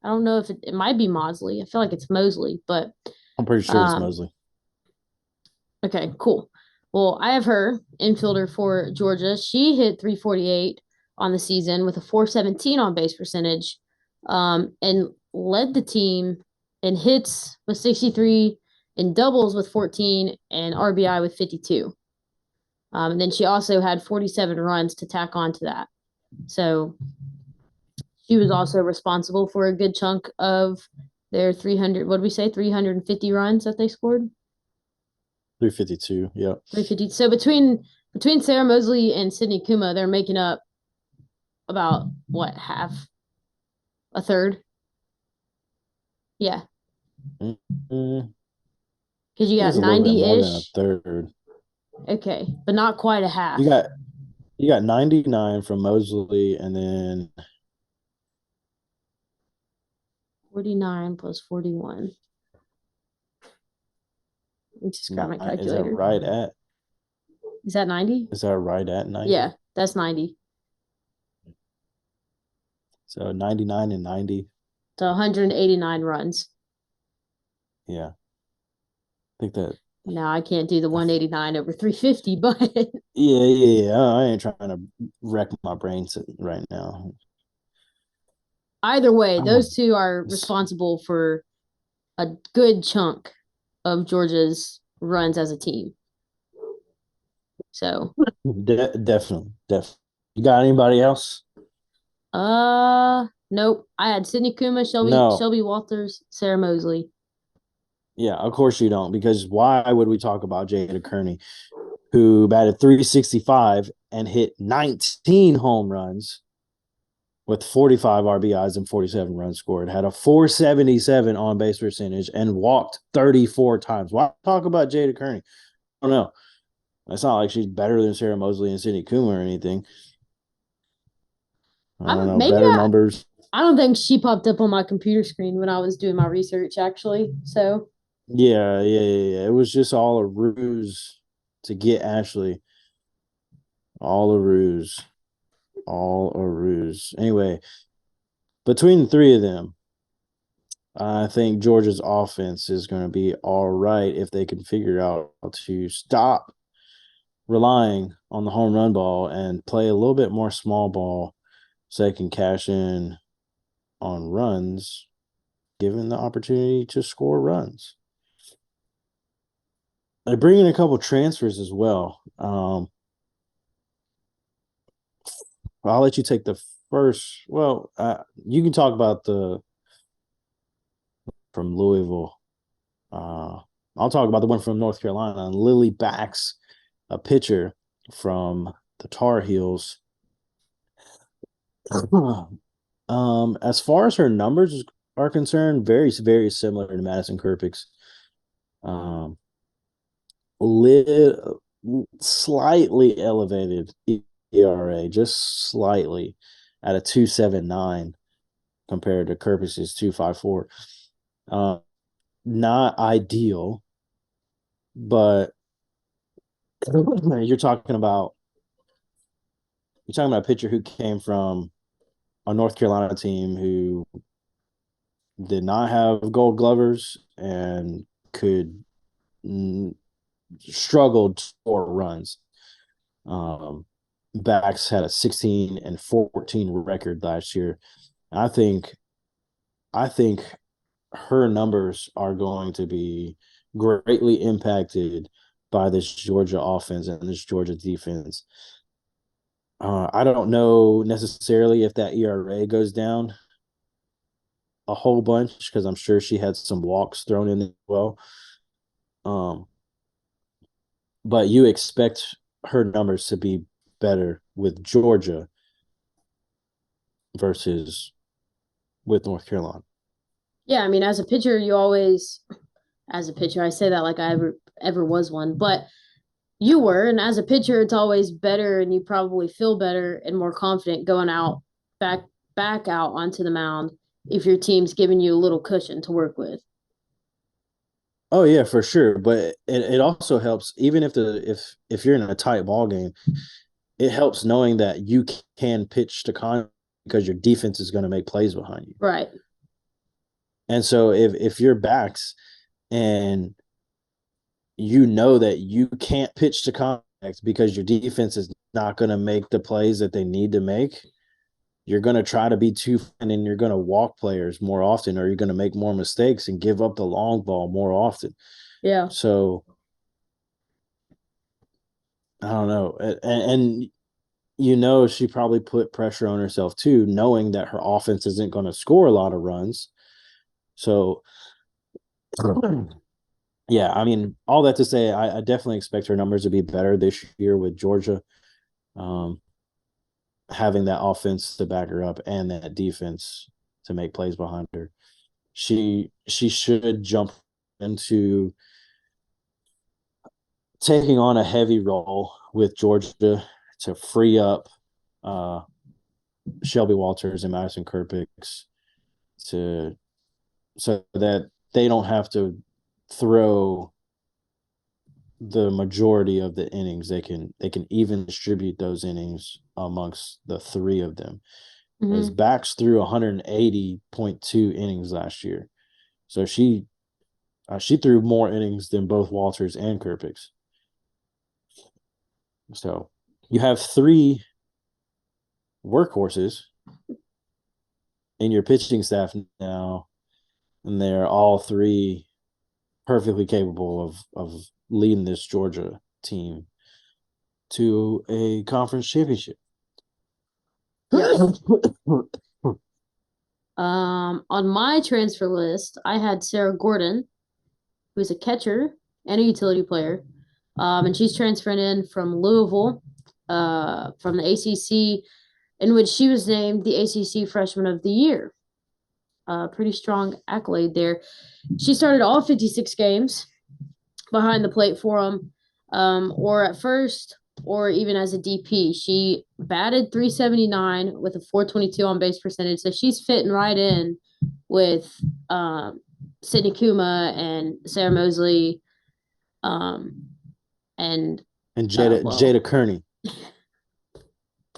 I don't know if it might be Mosley. I feel like it's Mosley, but I'm pretty sure it's um, Mosley. okay, cool. Well, I have her infielder for Georgia. She hit 348 on the season with a 417 on base percentage, and led the team in hits with 63, in doubles with 14, and RBI with 52. And then she also had 47 runs to tack on to that. So she was also responsible for a good chunk of their 300, what did we say, 350 runs that they scored? 352. Yeah. 350. So between Sarah Mosley and Sydney Kuma, they're making up about what, half, a third? Yeah, Mm-hmm. because you got It's a little bit more than a 90-ish. third. Okay, but not quite a half. You got 99 from Mosley, and then 49 plus 41. Let me just grab my is that calculator. right at? Is that 90? Is that right at 90? Yeah, that's 90. So 99 and 90. So 189 runs. Yeah. I think that. Now I can't do the 189 over 350, but Yeah. I ain't trying to wreck my brain right now. either way, Oh, those two are responsible for a good chunk of Georgia's runs as a team. So, definitely. You got anybody else? nope. I had Sydney Kuma, No. Shelby Walters, Sarah Mosley. Yeah, of course you don't, because why would we talk about Jada Kearney, who batted 365 and hit 19 home runs with 45 RBIs and 47 runs scored, had a 477 on base percentage, and walked 34 times. Why talk about Jada Kearney? I don't know. It's not like she's better than Sarah Mosley and Sydney Kuma or anything. I don't know. Maybe Better numbers. I don't think she popped up on my computer screen when I was doing my research, actually. So, Yeah. It was just all a ruse to get Ashley. All a ruse. All a ruse. Anyway, between the three of them, I think Georgia's offense is going to be all right if they can figure out how to stop relying on the home run ball and play a little bit more small ball so they can cash in on runs given the opportunity to score runs. They bring in a couple transfers as well. I'll let you take the first. Well, you can talk about the from Louisville. I'll talk about the one from North Carolina. Lily Backs, a pitcher from the Tar Heels. As far as her numbers are concerned, very, very similar to Madison Kerpix. Slightly elevated ERA, just slightly, at a 2.79 compared to Kerpix's 2.54. Not ideal, but you're talking about a pitcher who came from a North Carolina team who did not have Gold Glovers and could struggled for runs. Um, Backs had a 16-14 record last year. I think her numbers are going to be greatly impacted by this Georgia offense and this Georgia defense. I don't know necessarily if that ERA goes down a whole bunch because I'm sure she had some walks thrown in as well. Um, but you expect her numbers to be better with Georgia versus with North Carolina. Yeah, I mean, as a pitcher, you always, as a pitcher, I say that like I ever was one, but you were, and as a pitcher, it's always better, and you probably feel better and more confident going out back back out onto the mound if your team's giving you a little cushion to work with. Oh yeah, for sure. But it also helps even if you're in a tight ball game, it helps knowing that you can pitch to con because your defense is going to make plays behind you. Right. And so if your backs and you know that you can't pitch to contact because your defense is not going to make the plays that they need to make, you're going to try to be too and then you're going to walk players more often or you're going to make more mistakes and give up the long ball more often. Yeah. So I don't know. And you know she probably put pressure on herself too, knowing that her offense isn't going to score a lot of runs. So yeah, I mean, all that to say, I definitely expect her numbers to be better this year with Georgia, um, having that offense to back her up and that defense to make plays behind her. She should jump into taking on a heavy role with Georgia to free up uh, Shelby Walters and Madison Kerpix to so that they don't have to throw the majority of the innings. They can even distribute those innings amongst the three of them. As Backs threw 180.2 innings last year, so she threw more innings than both Walters and Kerpix. So you have three workhorses in your pitching staff now, and they're all three perfectly capable of leading this Georgia team to a conference championship. Yes. On my transfer list, I had Sarah Gordon, who's a catcher and a utility player. And she's transferring in from Louisville, from the ACC, in which she was named the ACC Freshman of the Year. Pretty strong accolade there. She started all 56 games behind the plate for them, or at first, or even as a DP. She batted 379 with a 422 on base percentage, so she's fitting right in with Sydney Kuma and Sarah Mosley, and Jada Kearney.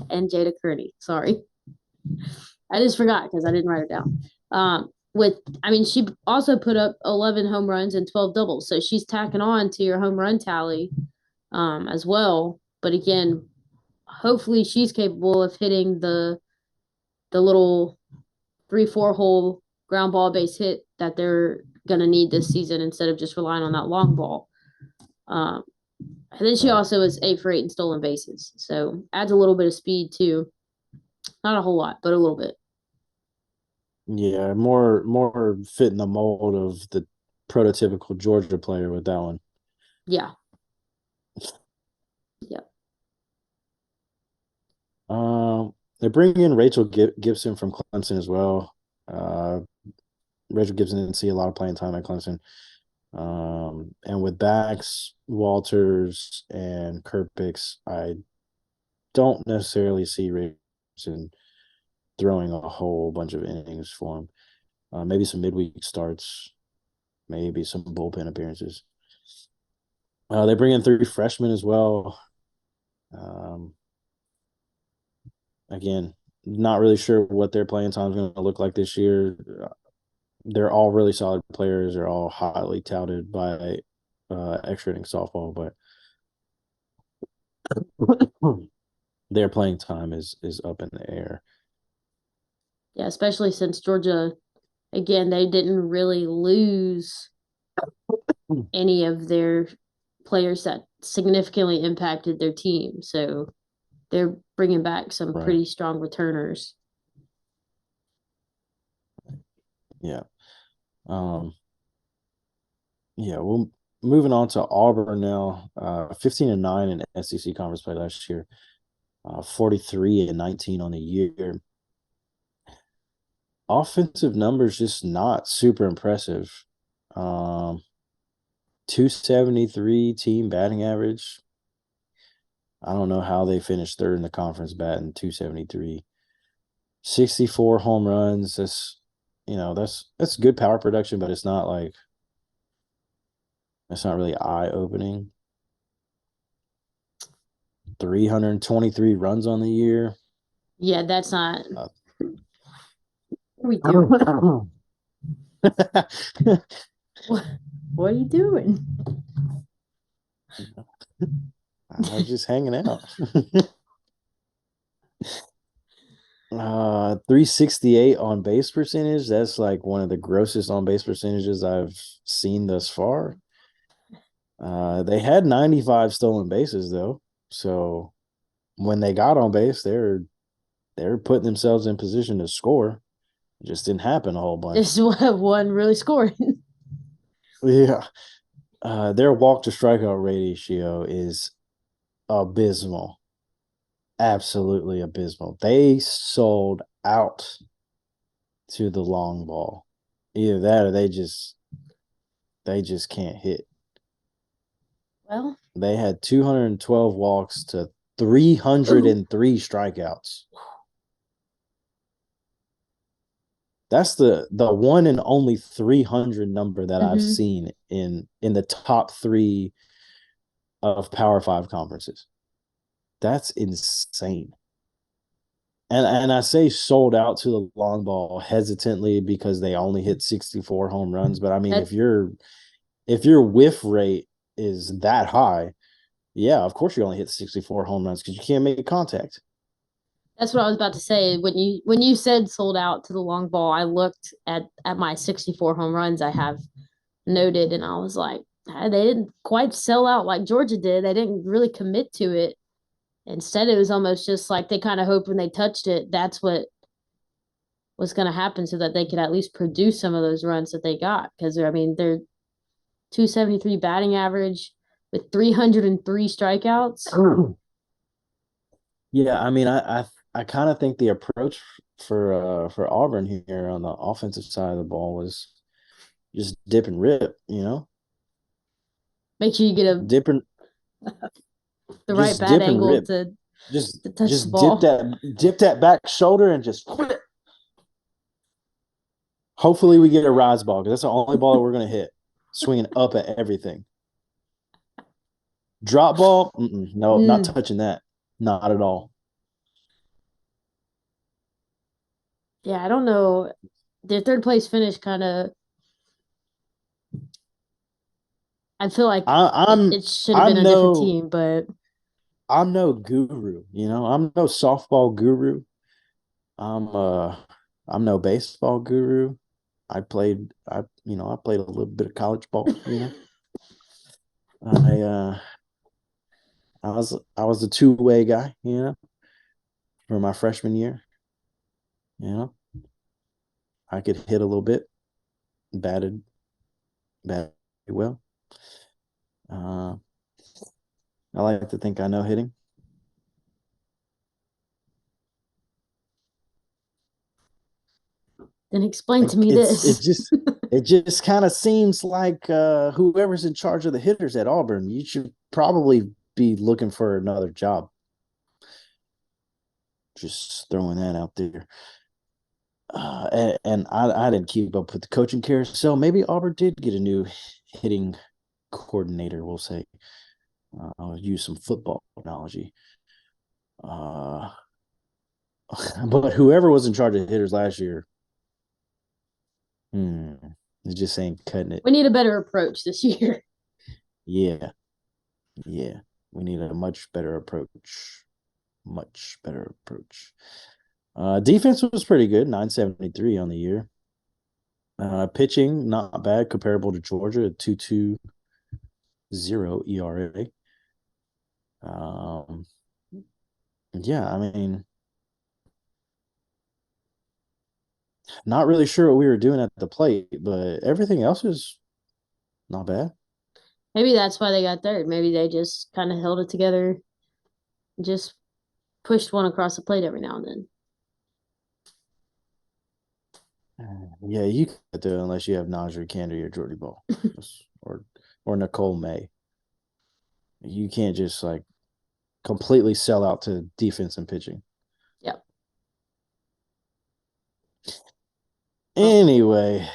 And Jada Kearney. Sorry. I just forgot because I didn't write it down. She also put up 11 home runs and 12 doubles. So she's tacking on to your home run tally as well. But again, hopefully she's capable of hitting the little 3-4 hole ground ball base hit that they're going to need this season instead of just relying on that long ball. And then she also is 8 for 8 in stolen bases. So adds a little bit of speed too. Not a whole lot, but a little bit. Yeah, more fitting the mold of the prototypical Georgia player with that one. Yeah. Yep. They're bringing in Rachel Gibson from Clemson as well. Rachel Gibson didn't see a lot of playing time at Clemson. And with Backs, Walters, and Kerpix, I don't necessarily see Rachel throwing a whole bunch of innings for him. Maybe some midweek starts, maybe some bullpen appearances. They bring in 3 freshmen as well. Again, not really sure what their playing time is going to look like this year. they're all really solid players. They're all highly touted by extra inning softball, but their playing time is up in the air. Yeah, especially since Georgia, again, they didn't really lose any of their players that significantly impacted their team. So they're bringing back some Right. pretty strong returners. Yeah. Um, yeah, well, moving on to Auburn now. 15-9 in SEC conference play last year. 43-19 on the year. Offensive numbers just not super impressive. 273 team batting average. I don't know how they finished third in the conference batting 273. 64 home runs. That's good power production, but it's not like it's not really eye opening. 323 runs on the year. Yeah, that's not. Uh, What are we doing? What are you doing? I was just hanging out. 368 on base percentage. That's like one of the grossest on base percentages I've seen thus far. They had 95 stolen bases though. So when they got on base, they're putting themselves in position to score. It just didn't happen a whole bunch. Just one really scored. Yeah. Their walk to strikeout ratio is abysmal. Absolutely abysmal. They sold out to the long ball. Either that or they just can't hit. Well, They had 212 walks to 303 strikeouts. That's the one and only 300 number that I've seen in the top 3 of Power 5 conferences. That's insane. And I say sold out to the long ball hesitantly because they only hit 64 home runs. But I mean, if your whiff rate is that high, yeah, of course you only hit 64 home runs because you can't make contact. that's what I was about to say. When you said sold out to the long ball, I looked at my 64 home runs I have noted, and I was like, they didn't quite sell out like Georgia did. They didn't really commit to it. Instead, it was almost just like they kind of hoped when they touched it, that's what was going to happen, so that they could at least produce some of those runs that they got. Because I mean, they're 273 batting average with 303 strikeouts. Yeah, I mean, I kind of think the approach for Auburn here on the offensive side of the ball was just dip and rip, Make sure you get dip and the right just bat dip and angle rip, to just touch the just dip ball. that back shoulder and just hopefully we get a rise ball because that's the only ball that we're gonna hit, swinging up at everything. Drop ball, no, not touching that, not at all. Yeah, I don't know. Their third place finish kind of. I feel like it should have been I'm a different no team, but I'm no guru, I'm no softball guru. I'm no baseball guru. I played a little bit of college ball. I I was a two-way guy, for my freshman year. You know, I could hit a little bit, batted well. Uh, I like to think I know hitting. then explain to Like me this. it just kind of seems like whoever's in charge of the hitters at Auburn, you should probably be looking for another job. Just throwing that out there. And I didn't keep up with the coaching carousel. Maybe Auburn did get a new hitting coordinator, we'll say. I'll use some football analogy. Uh, but whoever was in charge of hitters last year, It just ain't cutting it. We need a better approach this year. Yeah. Yeah. We need a much better approach. Much better approach. Defense was pretty good, 973 on the year. Pitching, not bad, comparable to Georgia, a 2.20 ERA. Yeah, I mean, not really sure what we were doing at the plate, but everything else is not bad. Maybe that's why they got third. Maybe they just kind of held it together, just pushed one across the plate every now and then. Yeah, you can't do it unless you have Najee Candy or Jordy Ball or Nicole May. You can't just like completely sell out to defense and pitching. Yep. Anyway,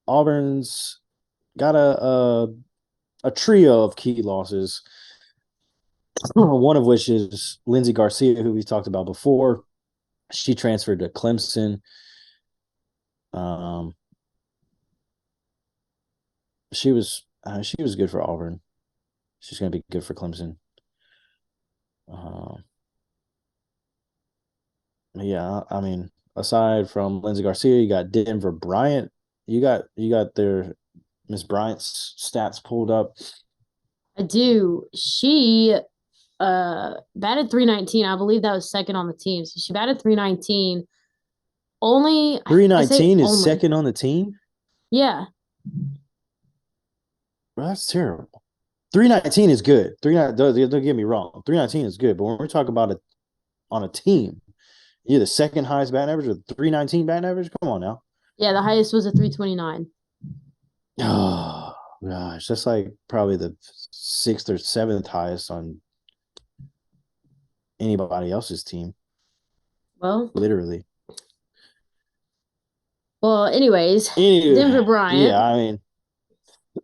Auburn's got a trio of key losses. One of which is Lindsey Garcia, who we talked about before. She transferred to Clemson. She was good for Auburn. She's going to be good for Clemson. Yeah, I mean, aside from Lindsey Garcia, you got Denver Bryant. You got their Miss Bryant's stats pulled up. I do. She batted 319. I believe that was second on the team. So she batted 319. Only 319 is only. second on the team? Yeah. Well, that's terrible. 319 is good. Don't get me wrong. 319 is good, but when we're talking about it on a team, you're the second highest batting average with 319 batting average. Come on now. Yeah, the highest was a 329. Oh gosh, that's like probably the sixth or seventh highest on anybody else's team. Well, literally. Well, anyways, Denver Bryant. Yeah, I mean,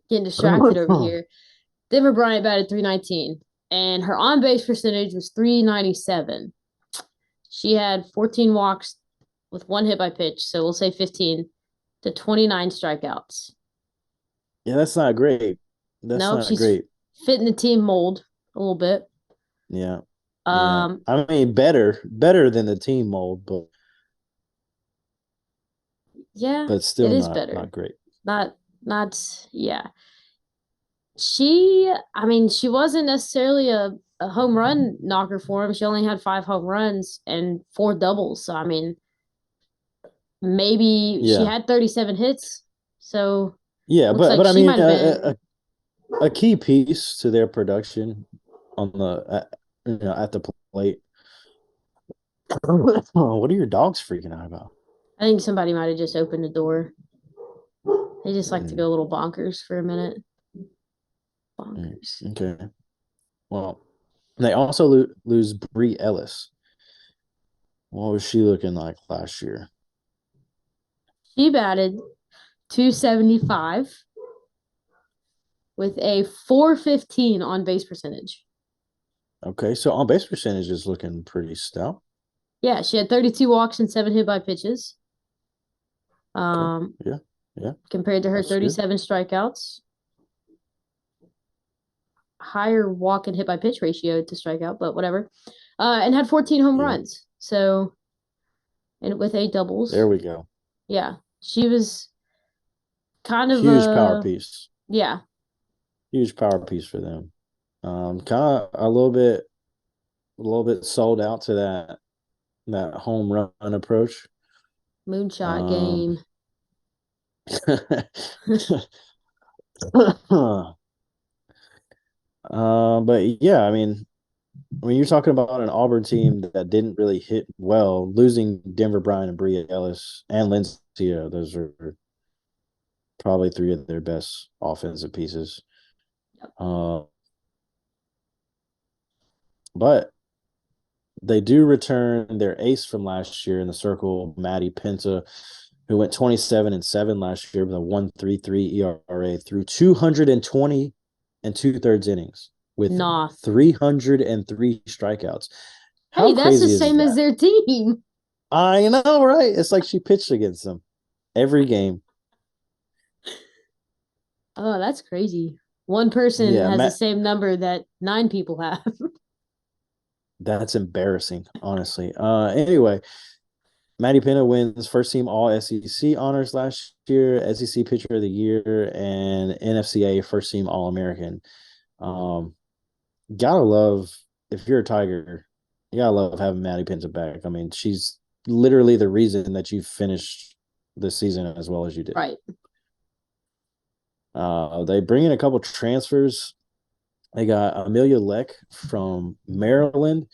getting distracted over here. Denver Bryant batted 319, and her on base percentage was 397. She had 14 walks with one hit by pitch, so we'll say 15 to 29 strikeouts. Yeah, that's not great. That's not she's great. Fitting the team mold a little bit. Yeah. I mean, better than the team mold, but still it is not, better. Not great. Yeah. She wasn't necessarily a home run knocker for him. She only had 5 home runs and 4 doubles. So, I mean, maybe she had 37 hits. So, yeah, but I mean, a key piece to their production on the at the plate. What are your dogs freaking out about? I think somebody might have just opened the door. They just like to go a little bonkers for a minute. Bonkers. Okay. Well, they also lose Bree Ellis. What was she looking like last year? She batted 275 with a 415 on base percentage. Okay, so on base percentage is looking pretty stout. Yeah, she had 32 walks and 7 hit by pitches. Yeah. Compared to her 37 strikeouts. Higher walk and hit by pitch ratio to strikeout, but whatever. And had 14 home runs. So, and with 8 doubles. There we go. Yeah, she was kind of huge power piece. Yeah, huge power piece for them. Kind of a little bit sold out to that home run approach. Moonshot game. But yeah, I mean, when you're talking about an Auburn team that didn't really hit well, losing Denver Bryant and Bree Ellis and Lindsey, those are probably 3 of their best offensive pieces. But they do return their ace from last year in the circle, Maddie Penta, who went 27-7 last year with a 1.33 ERA through 220 and 2/3 innings with 303 strikeouts. Hey, that's the same as their team. I know, right? It's like she pitched against them every game. Oh, that's crazy. One person Yeah, has the Matt, same number that 9 people have. that's embarrassing, honestly. Anyway, Matty Pena wins first team All SEC honors last year, SEC Pitcher of the Year, and NFCA first team All American. Um, gotta love if you're a Tiger, you gotta love having Maddie Pena back. I mean, she's literally the reason that you finished the season as well as you did. Right. They bring in a couple transfers. They got Amelia Leck from Maryland,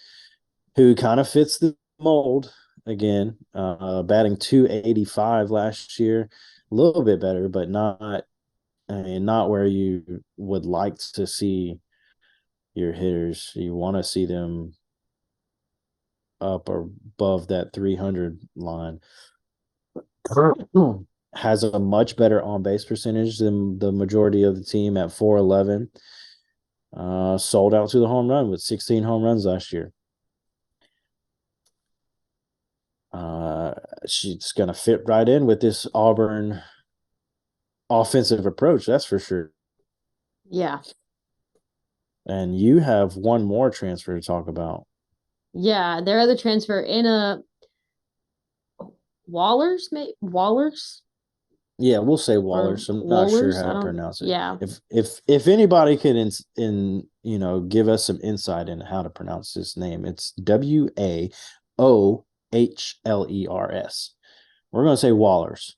who kind of fits the mold again, batting 285 last year, a little bit better, but not, I mean, not where you would like to see your hitters. You want to see them up or above that 300 line. Has a much better on base percentage than the majority of the team at 411. Sold out to the home run with 16 home runs last year. She's going to fit right in with this Auburn offensive approach, that's for sure. Yeah. And you have one more transfer to talk about. Yeah. Their other transfer in a Wallers? Yeah, we'll say Or Wallers. I'm not sure Wohlers? how I to don't, pronounce it. yeah. If anybody could give us some insight into how to pronounce this name, it's Waohlers. We're going to say Wallers.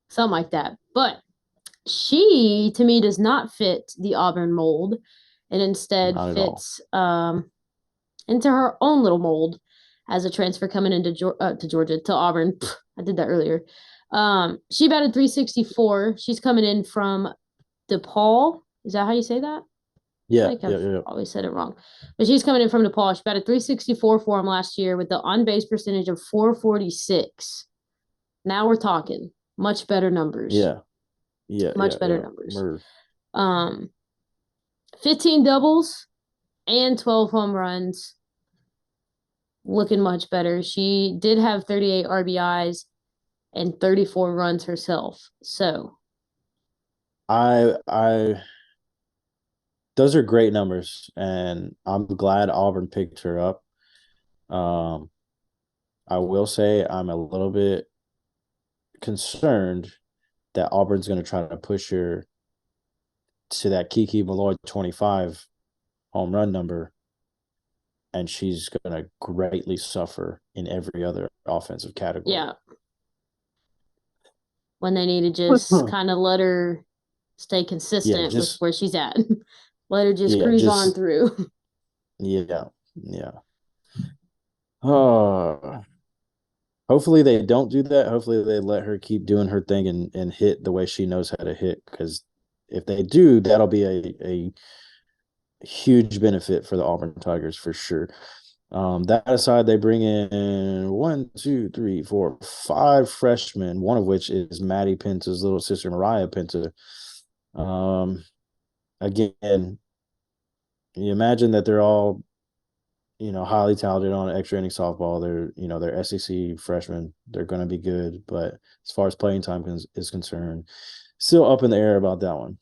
Something like that. But she, to me, does not fit the Auburn mold and instead Not at all. fits into her own little mold as a transfer coming into to Georgia, to Auburn. I did that earlier. She batted 364. She's coming in from DePaul. Is that how you say that? I feel Yeah, like yeah, I've yeah. always said it wrong. But she's coming in from DePaul. She batted 364 for him last year with the on base percentage of 446. Now we're talking much better numbers. Yeah, yeah, Much yeah, better yeah. numbers. We're 15 doubles and 12 home runs. Looking much better. She did have 38 RBIs and 34 runs herself. So, I those are great numbers, and I'm glad Auburn picked her up. Um, I will say I'm a little bit concerned that Auburn's going to try to push her to that Kiki Malloy 25 home run number, and she's going to greatly suffer in every other offensive category. yeah. When they need to just kind of let her stay consistent with where she's at. Let her just cruise on through. Yeah, yeah. Hopefully they don't do that. Hopefully they let her keep doing her thing and hit the way she knows how to hit. Because if they do, that'll be a huge benefit for the Auburn Tigers for sure. That aside, they bring in 5 freshmen, one of which is Maddie Penta's little sister, Mariah Penta. Again, you imagine that they're all, highly talented on extra inning softball. They're SEC freshmen. They're going to be good. But as far as playing time is concerned, still up in the air about that one.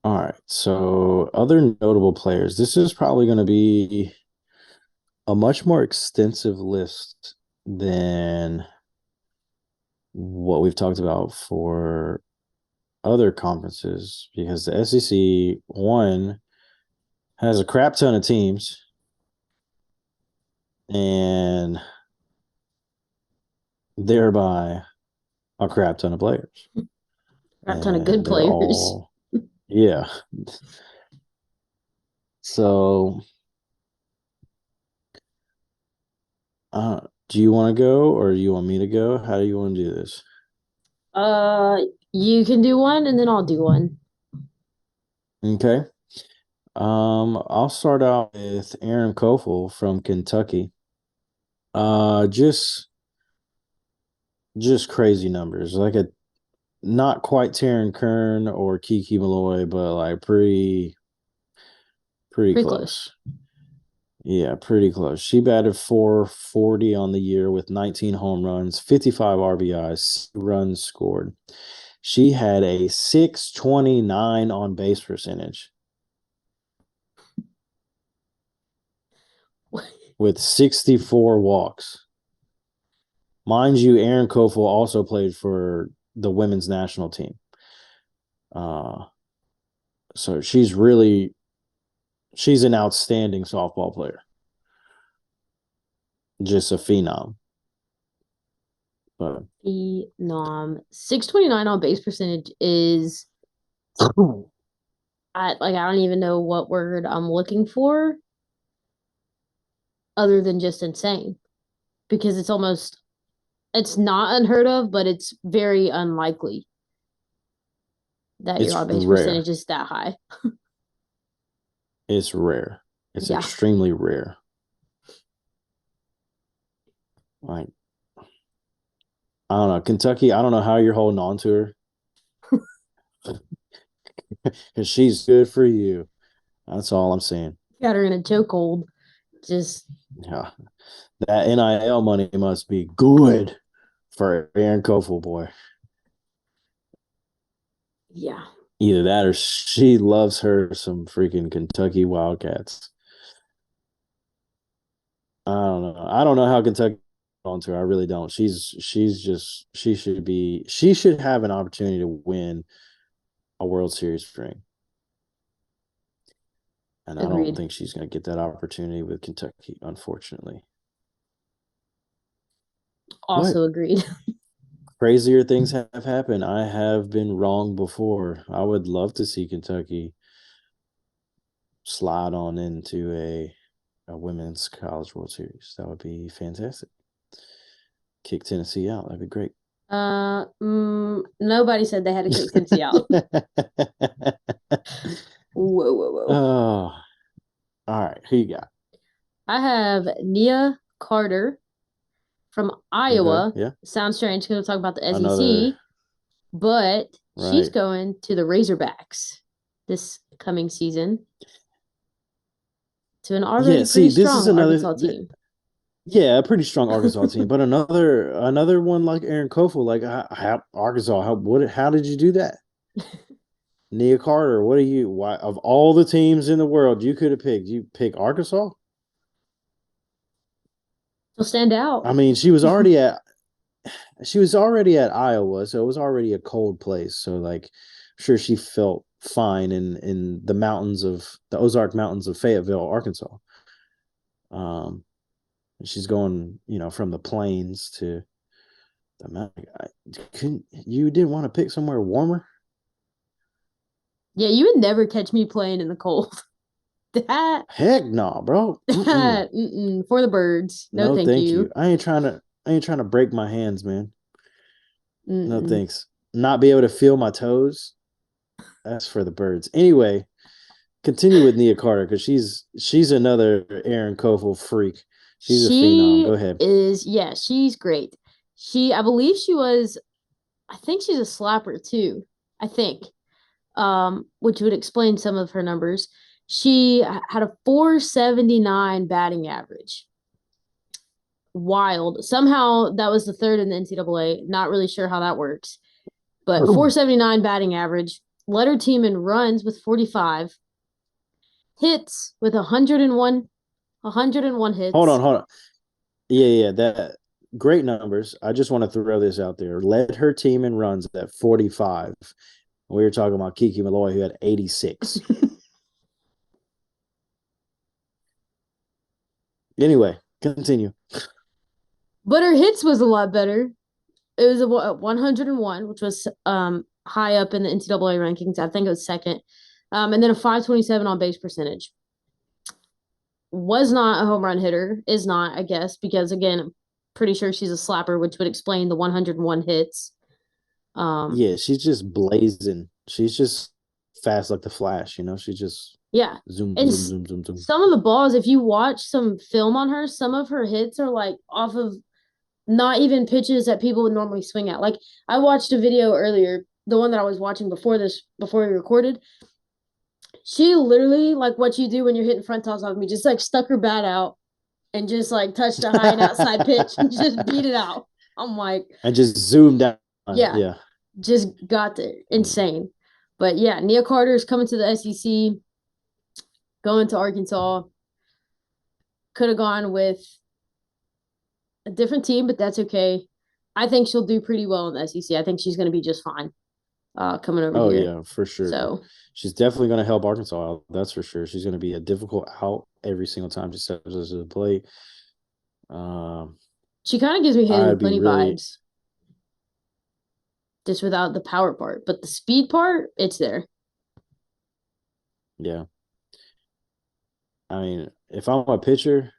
All right. So other notable players. This is probably going to be a much more extensive list than what we've talked about for other conferences because the SEC, one, has a crap ton of teams and thereby a crap ton of players. A ton of good They're players. all, yeah. So, do you want to go or do you want me to go? How do you want to do this? You can do one and then I'll do one. Okay. I'll start out with Aaron Kofel from Kentucky. Just crazy numbers. Like a not quite Taryn Kern or Kiki Malloy, but like pretty close. Yeah, pretty close. She batted 440 on the year with 19 home runs, 55 RBIs, runs scored. She had a 629 on base percentage with 64 walks. Mind you, Aaron Kofel also played for the women's national team. So she's an outstanding softball player. Just a phenom. But Phenom. 629 on base percentage is I don't even know what word I'm looking for other than just insane. Because it's not unheard of, but it's very unlikely that your it's on base rare. percentage is that high. It's rare. It's Yeah. extremely rare. Like, I don't know. Kentucky, I don't know how you're holding on to her. Because she's good for you. That's all I'm saying. Got her in a chokehold. Just Yeah. That NIL money must be good for Aaron Kofel, boy. yeah. Either that or she loves her some freaking Kentucky Wildcats. I don't know. I don't know how Kentucky on to her. I really don't. She should have an opportunity to win a World Series ring. And I don't Agreed. think she's going to get that opportunity with Kentucky, unfortunately. Also What agreed. crazier things have happened? I have been wrong before. I would love to see Kentucky slide on into a women's college World Series. That would be fantastic. Kick Tennessee out. That'd be great. Nobody said they had to kick Tennessee out. Whoa, whoa, whoa. Oh, all right. Who you got? I have Nia Carter from Iowa. Okay, yeah. Sounds strange because we're talking about the SEC, Another but she's right. going to the Razorbacks this coming season to an already See, pretty this is strong another Arkansas team. yeah, a pretty strong Arkansas team, but another one like Aaron Kofel, like Arkansas. How did you do that? Nia Carter, why of all the teams in the world you could have picked, you pick Arkansas? She'll stand out. I mean, she was already at Iowa, so it was already a cold place. So like, I'm sure she felt fine in the Ozark Mountains of Fayetteville, Arkansas. Um, she's going, from the plains to the mountain. You didn't want to pick somewhere warmer? Yeah, you would never catch me playing in the cold. That, Heck no, bro. for the birds. No, No, thank thank you. you. I ain't trying to break my hands, man. No Mm-mm. thanks. Not be able to feel my toes. That's for the birds. Anyway, continue with Nia Carter because she's another Aaron Kofel freak. She's a phenom. She Go ahead. is, yeah, she's great. I believe I think she's a slapper too. I think, which would explain some of her numbers. She had a 479 batting average. Wild. Somehow that was the third in the NCAA. Not really sure how that works, but 479 batting average. Led her team in runs with 45, hits with 101 hits. Hold on. Yeah, that great numbers. I just want to throw this out there. Led her team in runs at 45. We were talking about Kiki Malloy, who had 86. Anyway, continue. But her hits was a lot better. It was a 101, which was high up in the NCAA rankings. I think it was second. And then a 527 on base percentage. Was not a home run hitter, is not, I guess, because again, I'm pretty sure she's a slapper, which would explain the 101 hits. Yeah, she's just blazing. She's just fast like the Flash, She's just Yeah. zoom, And zoom, zoom, zoom, zoom. some of the balls, if you watch some film on her, some of her hits are like off of not even pitches that people would normally swing at. Like I watched a video earlier, the one that I was watching before we recorded. She literally, like what you do when you're hitting front toss off me, just like stuck her bat out and just like touched a high and outside pitch and just beat it out. I'm like, and just zoomed down. yeah, Yeah. just got there. Insane. But yeah, Nia Carter is coming to the SEC, going to Arkansas. Could have gone with a different team, but that's okay. I think she'll do pretty well in the SEC. I think she's going to be just fine coming over Oh here. yeah, for sure. So She's definitely going to help Arkansas out. That's for sure. She's going to be a difficult out every single time she steps to the plate. she kind of gives me Haley I'd be Plenty really, vibes, just without the power part, but the speed part, it's there. yeah. I mean, if I'm a pitcher,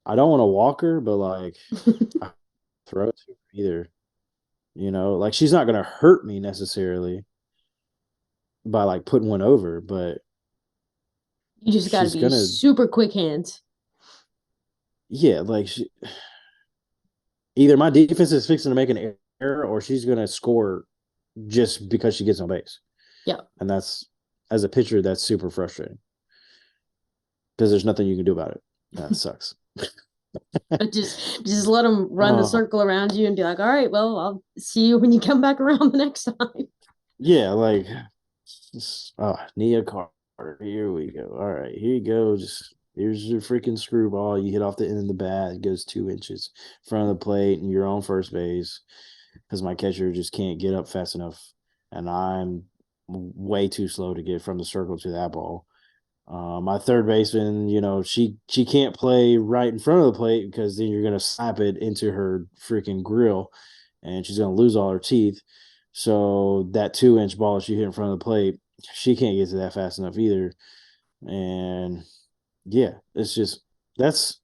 I don't want to walk her, but like I throw it to her either. You know, like she's not going to hurt me necessarily by like putting one over, but You just got to she's be gonna, super quick hands. yeah, like either my defense is fixing to make an error or she's gonna score just because she gets on base. Yeah. And that's, as a pitcher, that's super frustrating because there's nothing you can do about it. That sucks. just let them run the circle around you and be like, all right, well, I'll see you when you come back around the next time. Yeah, like Nia Carter. Here we go. All right, here you go. Just here's your freaking screwball. You hit off the end of the bat. It goes 2 inches in front of the plate, and you're on first base because my catcher just can't get up fast enough, and I'm way too slow to get from the circle to that ball. My third baseman, you know, she can't play right in front of the plate because then you're gonna slap it into her freaking grill, and she's gonna lose all her teeth. So that 2 inch ball she hit in front of the plate, she can't get to that fast enough either. And yeah, it's just that's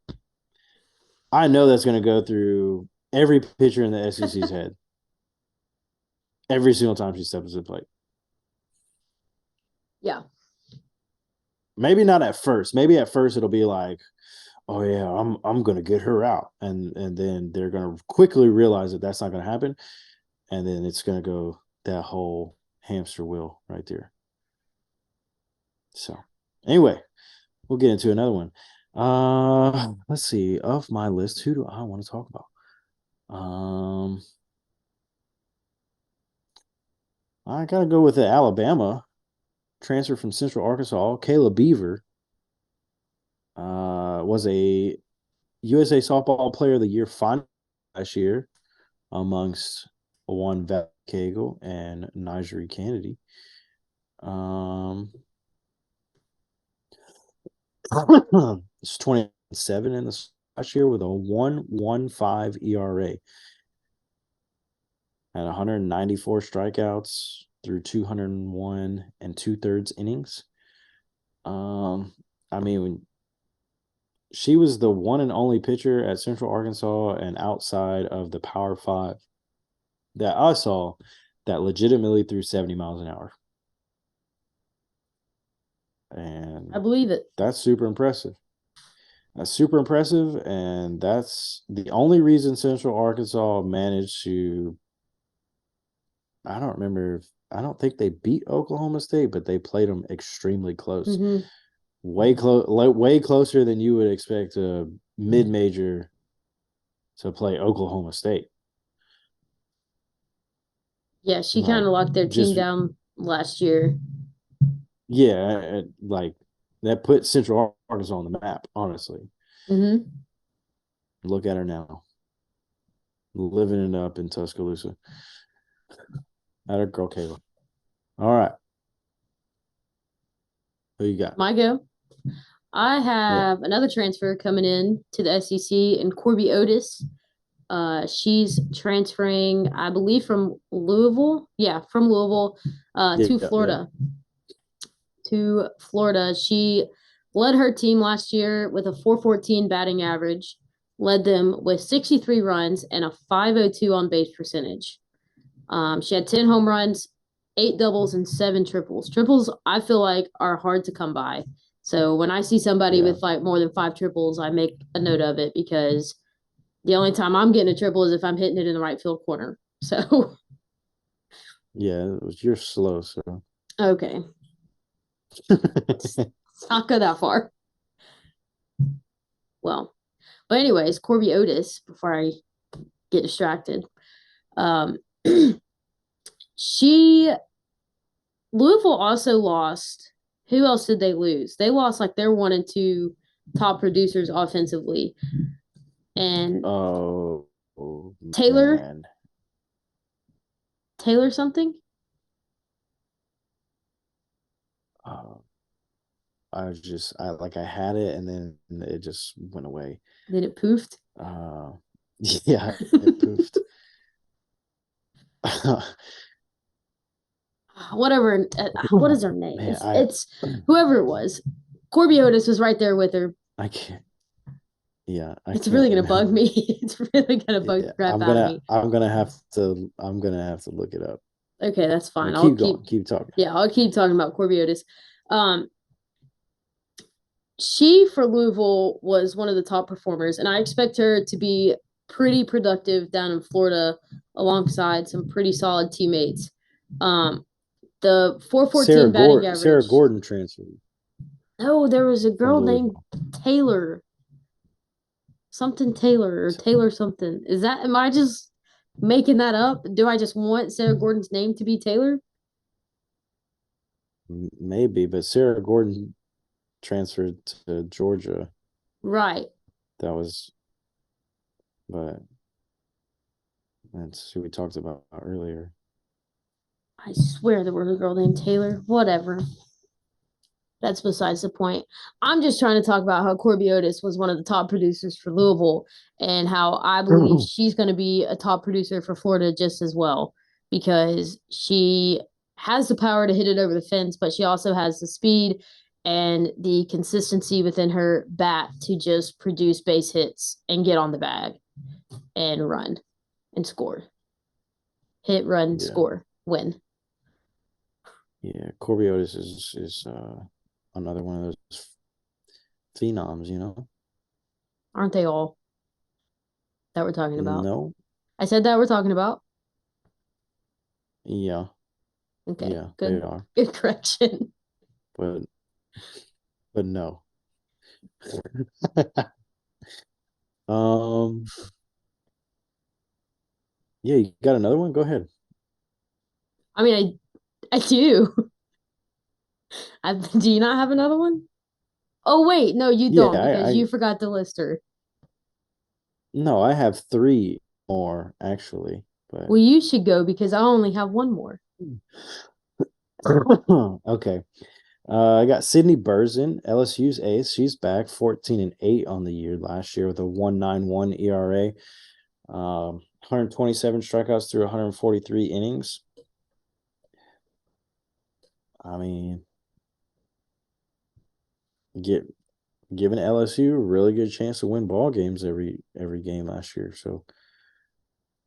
I know that's gonna go through every pitcher in the SEC's head every single time she steps to the plate. Yeah. Maybe not at first. Maybe at first it'll be like, oh yeah, I'm gonna get her out, and then they're gonna quickly realize that that's not gonna happen, and then it's gonna go that whole hamster wheel right there. So anyway, we'll get into another one. Let's see. Of my list, who do I want to talk about? I gotta go with the Alabama transfer from Central Arkansas. Kayla Beaver was a USA Softball Player of the Year finalist last year amongst one Val Cagle and Nigeri Kennedy. It's 27 in the last year with a 1.15 ERA. Had 194 strikeouts through 201 and 2/3 innings. I mean, she was the one and only pitcher at Central Arkansas and outside of the Power Five that I saw that legitimately threw 70 miles an hour. And I believe it. That's super impressive. That's super impressive. And that's the only reason Central Arkansas managed to. I don't think they beat Oklahoma State, but they played them extremely close. Mm-hmm. Way closer than you would expect a mid-major to play Oklahoma State. Yeah, she kind of locked their team down last year. Yeah, like that put Central Arkansas on the map, honestly. Mm-hmm. Look at her now. Living it up in Tuscaloosa. At her girl Kayla. All right. Who you got? My go. I have another transfer coming in to the SEC and Corby Otis. She's transferring, I believe, from Louisville. Yeah, from Louisville to Florida. To Florida. She led her team last year with a 414 batting average, led them with 63 runs and a 502 on base percentage. She had 10 home runs, 8 doubles, and 7 triples. Triples, I feel like, are hard to come by. So when I see somebody with like more than 5 triples, I make a note of it because the only time I'm getting a triple is if I'm hitting it in the right field corner. So Yeah, you're slow, so. Okay. Let's not go that far. Well, but anyways, Corby Otis, before I get distracted, um, she Louisville also lost. Who else did they lose? They lost like their 1 and 2 top producers offensively, and Oh, Taylor man. Taylor something. Oh, I had it and then it just went away. Then it poofed. Uh, yeah, it poofed. Whatever. What is her name? Man, It's whoever it was. Corby Otis was right there with her. I can't. Yeah, I It's can't really gonna bug remember. me. It's really gonna bug the crap out of me. I'm gonna have to look it up. Okay, that's fine. Keep going. Keep talking. Yeah, I'll keep talking about Corby Otis. Um, she for Louisville was one of the top performers, and I expect her to be pretty productive down in Florida alongside some pretty solid teammates. The 414 batting Sarah average. Gordon transferred Oh, there was a from girl named Louisville. Taylor. Something Taylor or Taylor something. Am I just making that up? Do I just want Sarah Gordon's name to be Taylor? Maybe, but Sarah Gordon transferred to Georgia. Right. That was, but that's who we talked about earlier. I swear there was a girl named Taylor. Whatever. That's besides the point. I'm just trying to talk about how Corby Otis was one of the top producers for Louisville and how I believe she's going to be a top producer for Florida just as well because she has the power to hit it over the fence, but she also has the speed and the consistency within her bat to just produce base hits and get on the bag and run and score. Hit, run, score, win. Yeah, Corby Otis is another one of those phenoms, you know? Aren't they all that we're talking about? No. I said that we're talking about. Yeah. Okay. Yeah, Good. they are. Good correction. But no. um yeah, you got another one? Go ahead. I mean, I do. Do you not have another one? Oh wait, no, you Yeah, don't because you forgot to list her. No, I have three more actually, but Well, you should go because I only have one more. okay. I got Sydney Burzin, LSU's ace. She's back 14-8 on the year last year with a 1.91 ERA. 127 strikeouts through 143 innings. I mean, giving LSU a really good chance to win ball games every game last year. So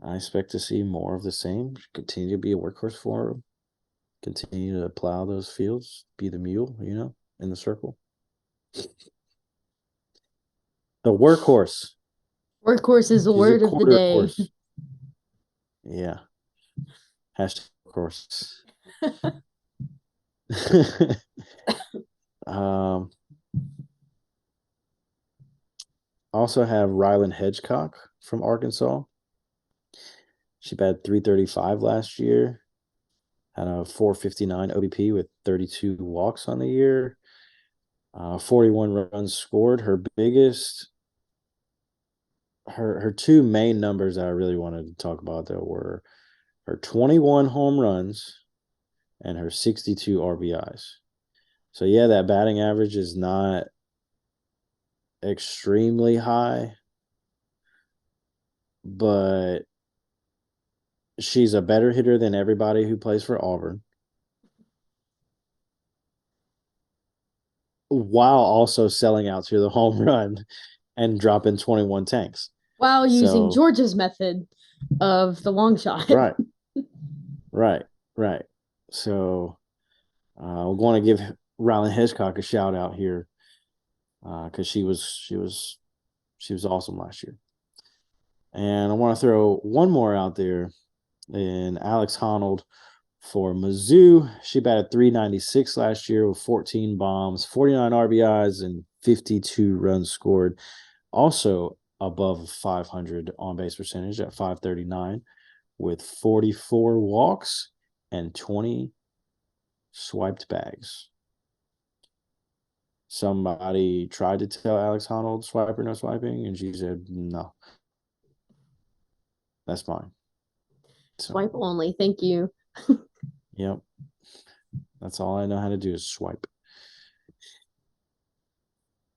I expect to see more of the same. Continue to be a workhorse for them. Continue to plow those fields. Be the mule, in the circle. The workhorse. Workhorse is the word of the day. Horse. Yeah. Hashtag workhorse. Also have Rylan Hedgecock from Arkansas. She batted .335 last year. Had a .459 OBP with 32 walks on the year. 41 runs scored. Her two main numbers that I really wanted to talk about though were her 21 home runs and her 62 RBIs. So yeah, that batting average is not extremely high, but she's a better hitter than everybody who plays for Auburn, while also selling out to the home run and dropping 21 tanks. While using Georgia's method of the long shot. Right. So we're going to give Rylan Hedgecock a shout out here because she was awesome last year. And I want to throw one more out there in Alex Honnold, For Mizzou, she batted 396 last year with 14 bombs, 49 RBIs, and 52 runs scored. Also above 500 on base percentage at 539 with 44 walks and 20 swiped bags. Somebody tried to tell Alex Honnold swipe or no swiping, and she said, no. That's fine. So, Swipe only. Thank you. yep. That's all I know how to do is swipe.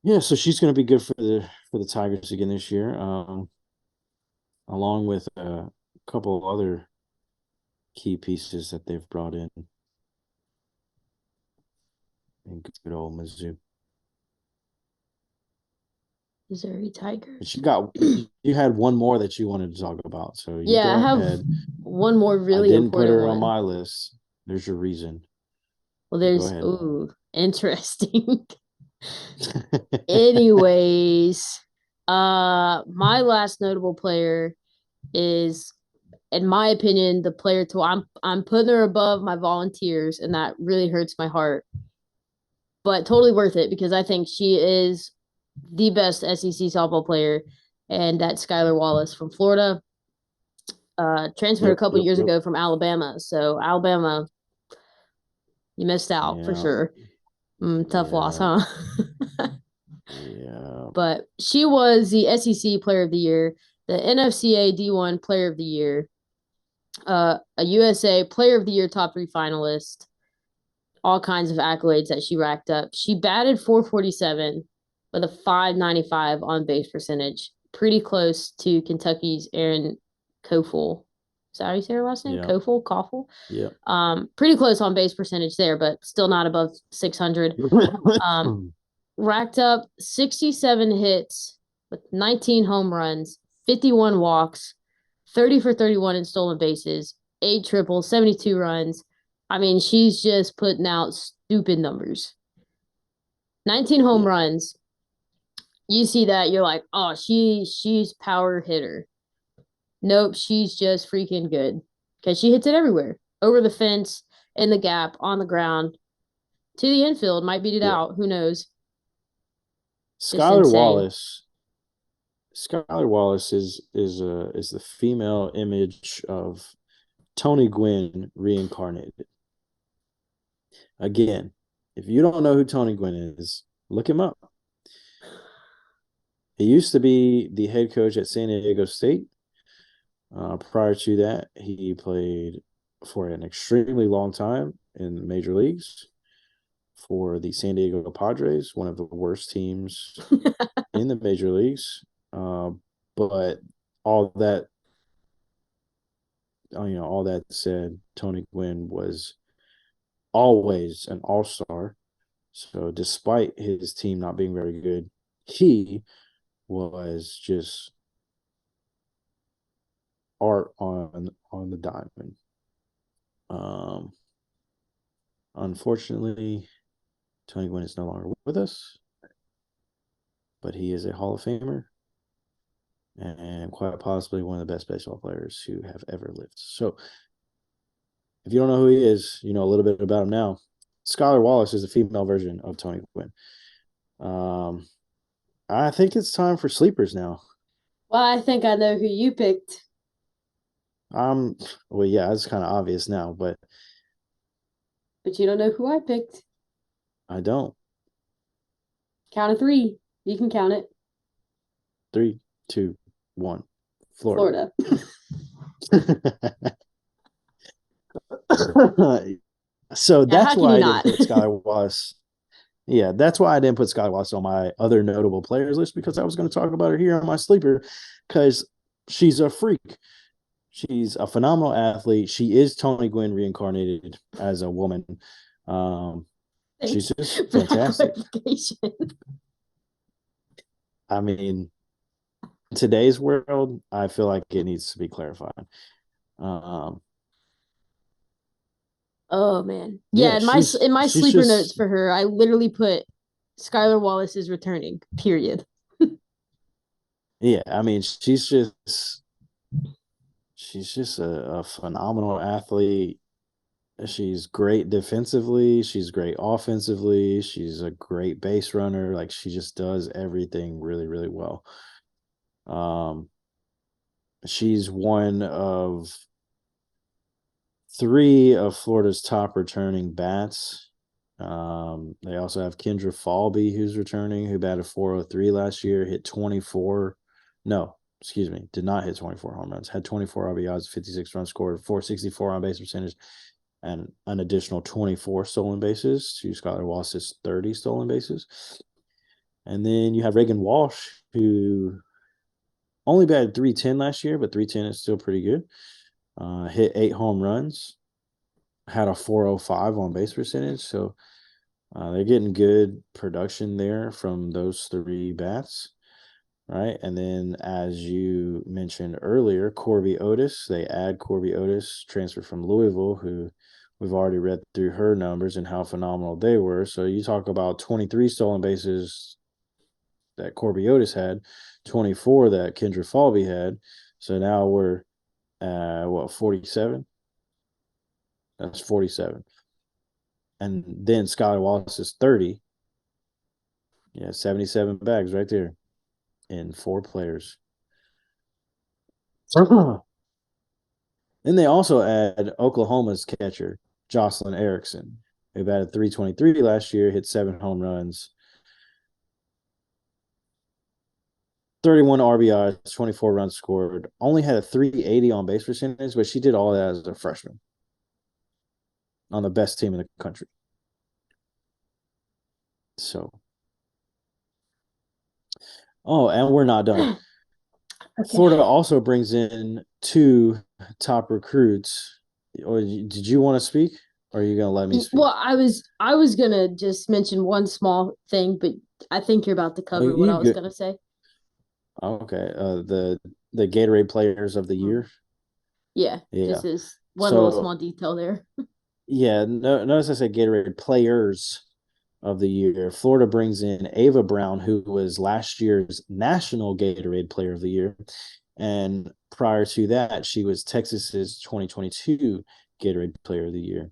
Yeah, so she's going to be good for the Tigers again this year, along with a couple of other key pieces that they've brought in good old Mizzou. Missouri Tigers. But you had one more that you wanted to talk about, so you Yeah, I go have ahead. one more really I didn't put important her on one. my list. There's your reason. Well, Go there's ahead. Interesting. Anyways, my last notable player is, in my opinion, the player to I'm putting her above my Volunteers, and that really hurts my heart. But totally worth it because I think she is the best SEC softball player, and that's Skylar Wallace from Florida. Transferred a couple years ago from Alabama. So Alabama, you missed out for sure. Tough loss, huh? Yeah. But she was the SEC Player of the Year, the NFCA D1 Player of the Year, a USA Player of the Year top 3 finalist, all kinds of accolades that she racked up. She batted .447 with a .595 on base percentage, pretty close to Kentucky's Erin Kofel. Is that how you say her last name? Yeah. Koffel? Yeah. Pretty close on base percentage there, but still not above 600. Racked up 67 hits with 19 home runs, 51 walks, 30 for 31 in stolen bases, 8 triples, 72 runs. I mean, she's just putting out stupid numbers. 19 home runs. You see that, you're like, oh, she's power hitter. Nope, she's just freaking good. Because she hits it everywhere. Over the fence, in the gap, on the ground, to the infield, might beat it out. Who knows? Skylar Wallace is the female image of Tony Gwynn reincarnated. Again, if you don't know who Tony Gwynn is, look him up. He used to be the head coach at San Diego State. Prior to that, he played for an extremely long time in the major leagues for the San Diego Padres, one of the worst teams in the major leagues. But all that said, Tony Gwynn was always an all-star. So despite his team not being very good, he was just art on the diamond. Unfortunately, Tony Gwynn is no longer with us, but he is a Hall of Famer and quite possibly one of the best baseball players who have ever lived. So if you don't know who he is, you know a little bit about him now. Skylar Wallace is the female version of Tony Gwynn. I think it's time for sleepers now. Well, I think I know who you picked. Well, yeah, it's kind of obvious now, but you don't know who I picked. I don't. Count of 3. You can count it. 3, 2, 1. Florida. So that's why I didn't put Skylar Wallace. Yeah, that's why I didn't put Skylar Wallace on my other notable players list, because I was going to talk about her here on my sleeper because she's a freak. She's a phenomenal athlete. She is Tony Gwynn reincarnated as a woman. She's just fantastic. I mean, in today's world, I feel like it needs to be clarified. Oh man, yeah. In my sleeper just, notes for her, I literally put Skylar Wallace is returning. Period. Yeah, I mean, she's just a phenomenal athlete. She's great defensively. She's great offensively. She's a great base runner. Like she just does everything really, really well. Um, she's one of three of Florida's top returning bats. They also have Kendra Falby, who's returning, who batted 403 last year, hit 24. No, excuse me, did not hit 24 home runs, had 24 RBIs, 56 runs scored, 464 on base percentage, and an additional 24 stolen bases to Skylar Wallace's 30 stolen bases. And then you have Reagan Walsh, who only batted 310 last year, but 310 is still pretty good. Hit 8 home runs, had a 405 on base percentage. So they're getting good production there from those three bats, right? And then, as you mentioned earlier, Corby Otis, they add Corby Otis, transferred from Louisville, who we've already read through her numbers and how phenomenal they were. So you talk about 23 stolen bases that Corby Otis had, 24 that Kendra Falvey had. So now we're what, 47? That's 47. And then Skylar Wallace is 30. Yeah, 77 bags right there in 4 players. Then they also add Oklahoma's catcher, Jocelyn Erickson, who batted 323 last year, hit 7 home runs, 31 RBIs, 24 runs scored, only had a 380 on base percentage, but she did all that as a freshman on the best team in the country. So, oh, and we're not done. Okay. Florida also brings in 2 top recruits. Or did you want to speak? Or are you going to let me speak? Well, I was going to just mention one small thing, but I think you're about to cover what I was going to say. Okay. The Gatorade players of the year. Yeah. Just is one little small detail there. Yeah. Notice I said Gatorade players of the year. Florida brings in Ava Brown, who was last year's National Gatorade Player of the Year. And prior to that, she was Texas's 2022 Gatorade Player of the Year.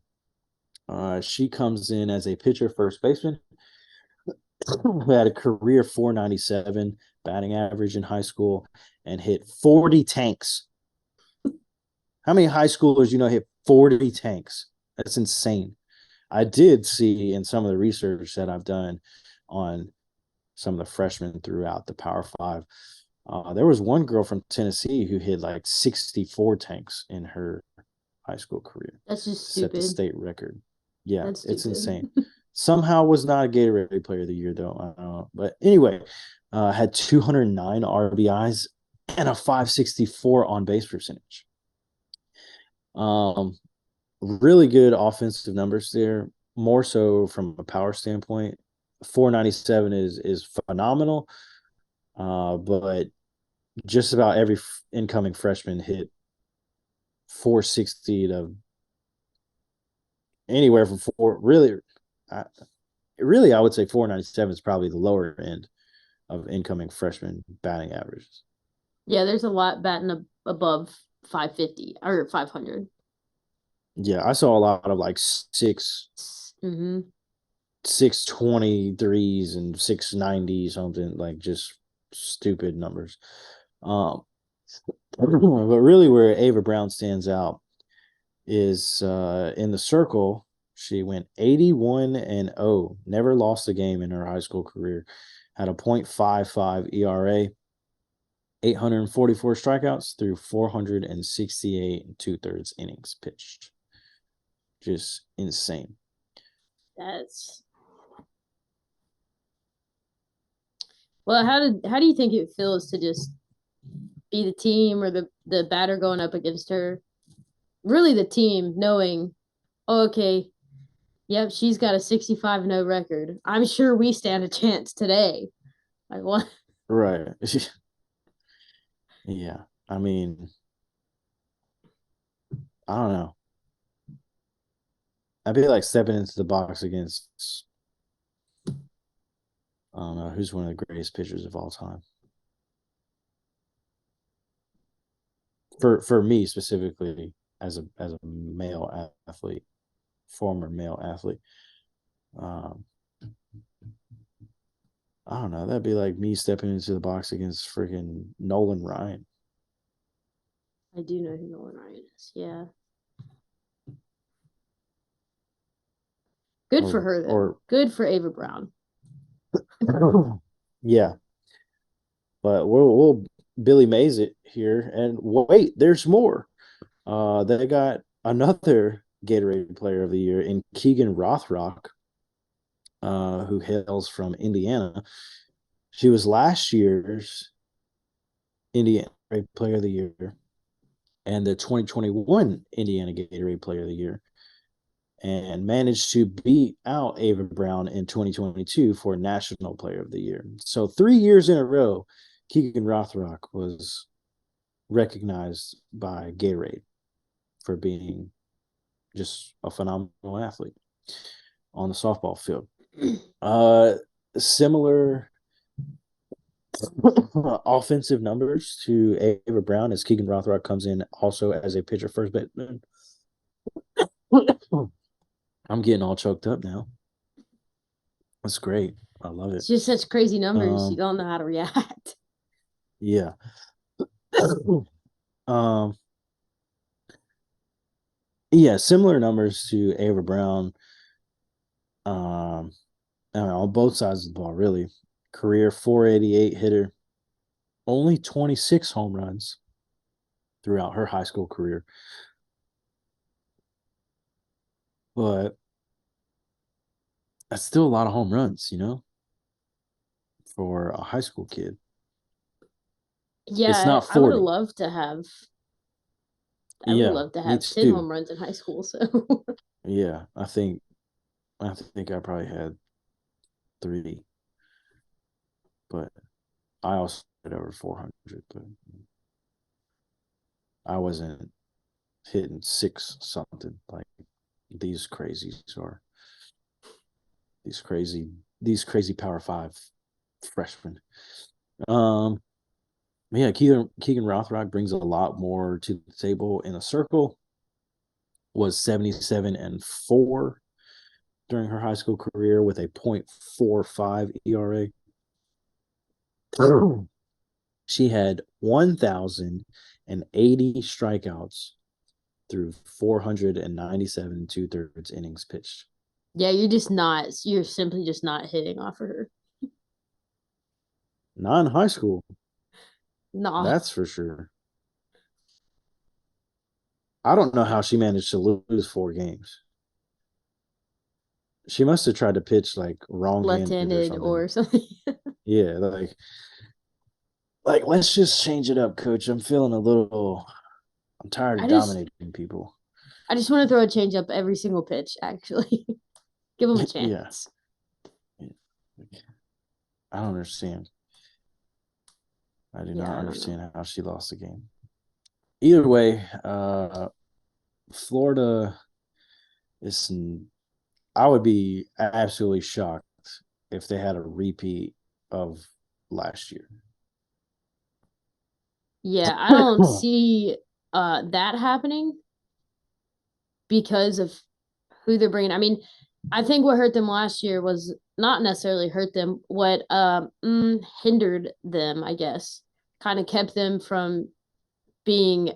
She comes in as a pitcher first baseman who had a career 497 batting average in high school and hit 40 tanks. How many high schoolers hit 40 tanks? That's insane. I did see in some of the research that I've done on some of the freshmen throughout the Power Five, there was one girl from Tennessee who hit like 64 tanks in her high school career. That's just stupid. Set the state record. Yeah, it's insane. Somehow was not a Gatorade Player of the Year, though. I don't know. But anyway, had 209 RBIs and a 564 on base percentage. Really good offensive numbers there, more so from a power standpoint. 497 is phenomenal, but just about every incoming freshman hit 460 to anywhere from 4. Really, I would say 497 is probably the lower end of incoming freshman batting averages. Yeah, there's a lot batting above 550 or 500. Yeah, I saw a lot of like 623s and 690 something, like just stupid numbers. But really where Ava Brown stands out is in the circle. She went 81-0, never lost a game in her high school career, had a .55 ERA, 844 strikeouts through 468 and 2/3 innings pitched. Just insane. Well, how do you think it feels to just be the team or the batter going up against her? Really the team knowing, oh, okay, yep, she's got a 65-0 record. I'm sure we stand a chance today. Like what? Right. Yeah. I mean, I don't know. I'd be like stepping into the box against, I don't know, who's one of the greatest pitchers of all time. For me specifically, as a male athlete. former male athlete. I don't know. That'd be like me stepping into the box against freaking Nolan Ryan. I do know who Nolan Ryan is. Yeah. Good for her, though. Good for Ava Brown. Yeah. But we'll Billy Mays it here. And wait, there's more. They got another Gatorade Player of the Year in Keegan Rothrock, who hails from Indiana. She was last year's Indiana Player of the Year and the 2021 Indiana Gatorade Player of the Year, and managed to beat out Ava Brown in 2022 for National Player of the Year. So 3 years in a row, Keegan Rothrock was recognized by Gatorade for being just a phenomenal athlete on the softball field. Similar offensive numbers to Ava Brown as Keegan Rothrock comes in also as a pitcher first baseman. I'm getting all choked up now. That's great. I love it. It's just such crazy numbers. You don't know how to react. Yeah. Yeah, similar numbers to Ava Brown. On both sides of the ball, really. Career 488 hitter, only 26 home runs throughout her high school career. But that's still a lot of home runs, for a high school kid. Yeah, it's not 40. I would have loved to have. I would love to have 10 home runs in high school. So yeah, I think I probably had 3, but I also had over 400. But I wasn't hitting 6 something like these crazies are. These crazy Power 5 freshmen. Yeah, Keegan Rothrock brings a lot more to the table in a circle. Was 77-4 during her high school career with a .45 ERA. She had 1,080 strikeouts through 497 2/3 innings pitched. Yeah, you're simply just not hitting off of her. Not in high school. No. That's for sure. I don't know how she managed to lose 4 games. She must have tried to pitch like left-handed or something. Yeah, like let's just change it up, coach. I'm tired of dominating people. I just want to throw a change up every single pitch, actually. Give them a chance. Yeah. I don't understand. I do not understand how she lost the game. Either way, Florida is. I would be absolutely shocked if they had a repeat of last year. Yeah, I don't see that happening because of who they're bringing. I mean, I think what hurt them last year was not necessarily hurt them. What hindered them, I guess, kind of kept them from being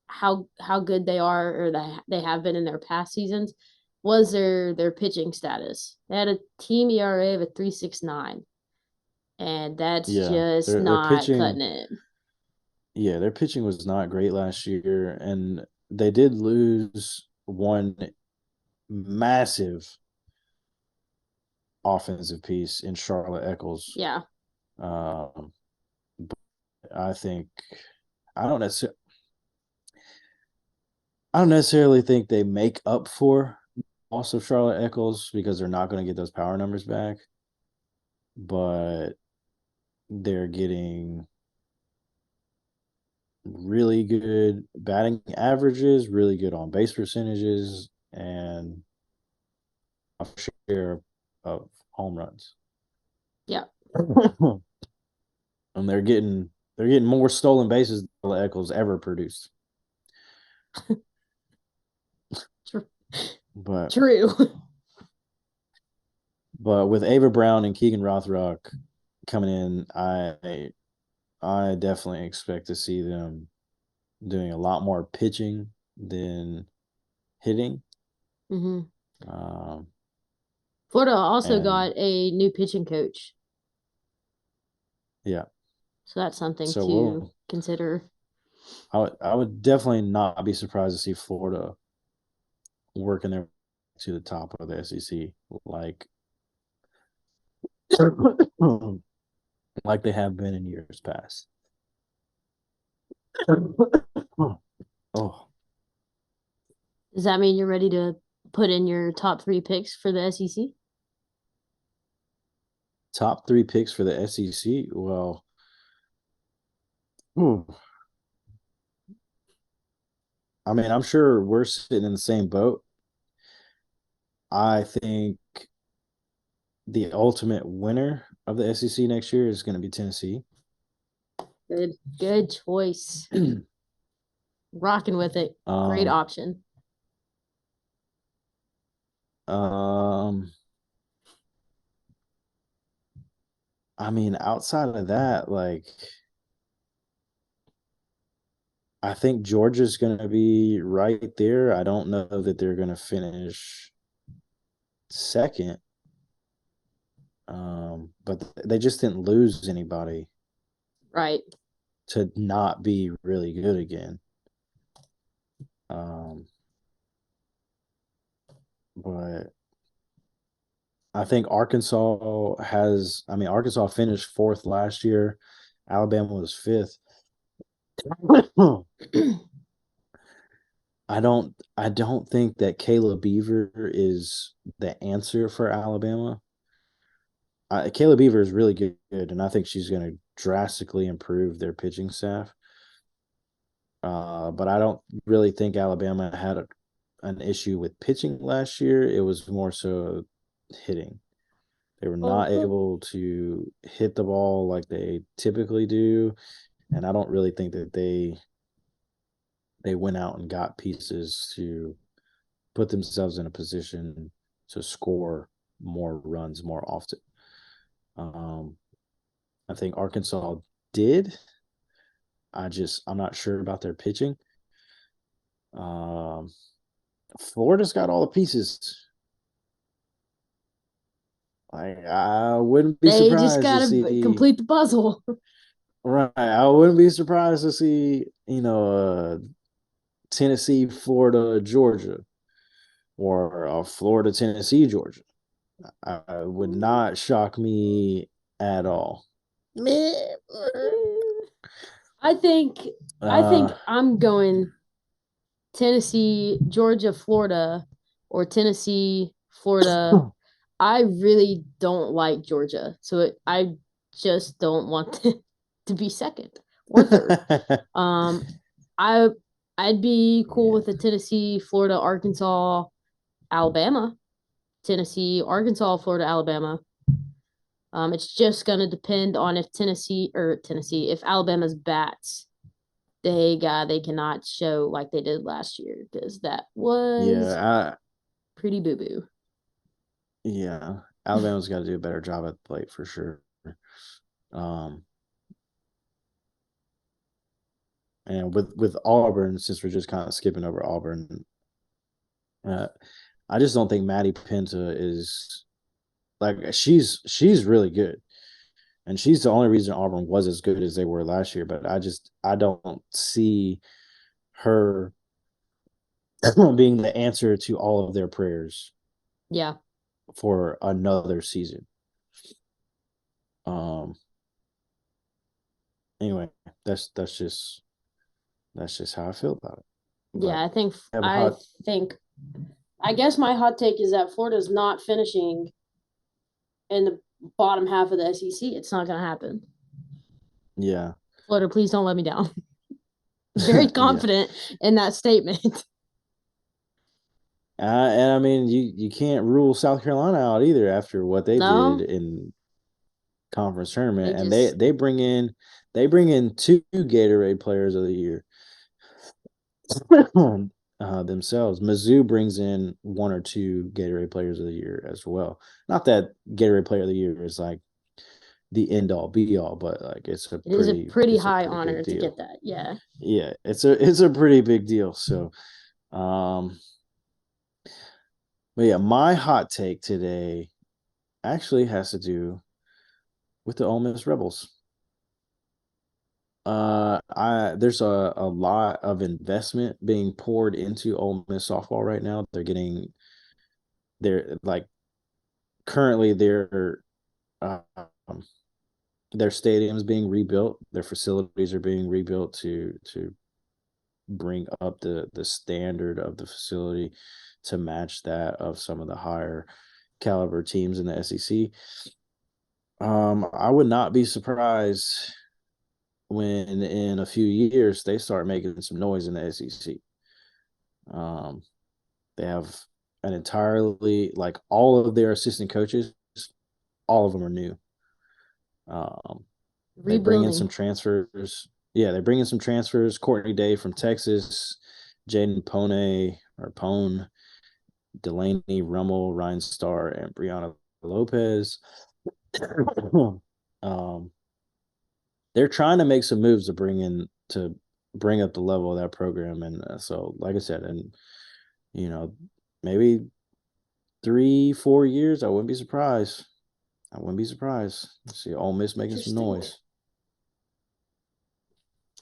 how good they are or that they have been in their past seasons was their pitching status. They had a team ERA of a 3.69, and that's just not pitching, cutting it. Yeah, their pitching was not great last year, and they did lose one massive offensive piece in Charlotte Eccles. Yeah. I think I don't necessarily think they make up for loss of Charlotte Eccles because they're not going to get those power numbers back, but they're getting really good batting averages, really good on base percentages, and a share of home runs. Yeah. And they're getting more stolen bases than Eccles ever produced. But True. with Ava Brown and Keegan Rothrock coming in, I definitely expect to see them doing a lot more pitching than hitting. hmm Um, Florida also and got a new pitching coach, yeah, so that's something so to consider. I would definitely not be surprised to see Florida working their to the top of the SEC like like they have been in years past. Oh, Does that mean you're ready to put in your top 3 picks for the SEC? top 3 picks for the SEC. Well, hmm, I mean, I'm sure we're sitting in the same boat. I think the ultimate winner of the SEC next year is going to be Tennessee. Good choice. Rocking with it. Great um, option. um, I mean, outside of that, like, I think Georgia's going to be right there. I don't know that they're going to finish second, but they just didn't lose anybody Right. to not be really good again. Um, but I think Arkansas finished fourth last year. Alabama was fifth. I don't think that Caleb Beaver is the answer for Alabama. Caleb Beaver is really good, and I think she's going to drastically improve their pitching staff. But I don't really think Alabama had an issue with pitching last year. It was more so hitting. They were not able to hit the ball like they typically do, and I don't really think that they went out and got pieces to put themselves in a position to score more runs more often. Um, I think Arkansas did. I'm not sure about their pitching. Um, Florida's got all the pieces. I wouldn't be They just surprised to gotta see. complete the puzzle. Right, I wouldn't be surprised to see Tennessee, Florida, Georgia, or Florida, Tennessee, Georgia. I would not shock me at all. I think I Uh, think I'm going Tennessee, Georgia, Florida, or Tennessee, Florida. I really don't like Georgia, so I just don't want to be second or third. Um, I I'd be cool yeah, with the Tennessee, Florida, Arkansas, Alabama, Tennessee, Arkansas, Florida, Alabama. It's just gonna depend on if if Alabama's bats they cannot show like they did last year because that was yeah, pretty boo boo. yeah. Alabama's got to do a better job at the plate for sure. Um, and with Auburn, since we're just kind of skipping over Auburn, uh, I just don't think Maddie Penta is like she's really good, and she's the only reason Auburn was as good as they were last year. But I don't see her being the answer to all of their prayers Yeah, for another season. Um. Anyway, that's just how I feel about it. yeah. But I have a I hot. think I guess my hot take is that Florida's not finishing in the bottom half of the SEC. It's not gonna happen. Yeah. Florida, please don't let me down. Very Yeah. confident in that statement. And I mean, you can't rule South Carolina out either after what they did No, in conference they tournament, and they just they bring in they bring in two Gatorade players of the year. themselves. Mizzou brings in one or two Gatorade Players of the Year as well. Not that Gatorade Player of the Year is like the end all be all, but like it is a pretty high pretty honor big to deal. get that. Yeah. Yeah, it's a pretty big deal. So, but yeah, my hot take today actually has to do with the Ole Miss Rebels. I there's a lot of investment being poured into Ole Miss softball right now. They're like currently um, their stadiums being rebuilt, their facilities are being rebuilt to bring up the standard of the facility to match that of some of the higher caliber teams in the SEC. I would not be surprised when in a few years they start making some noise in the SEC. Um, they have an entirely like all of their assistant coaches, all of them are new. They bring in some Rebuilding. transfers. Yeah, they bring in some transfers. Courtney Day from Texas, Jaden Pone, Delaney Rummel, Ryan Starr, and Brianna Lopez. um, they're trying to make some moves to bring up the level of that program, and so like I said, and maybe 3-4 years, I wouldn't be surprised. I wouldn't be surprised to see Ole Miss making some noise.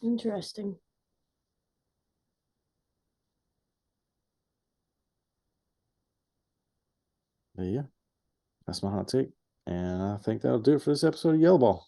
Interesting. But yeah, that's my hot take. And I think that'll do it for this episode of Yellaball.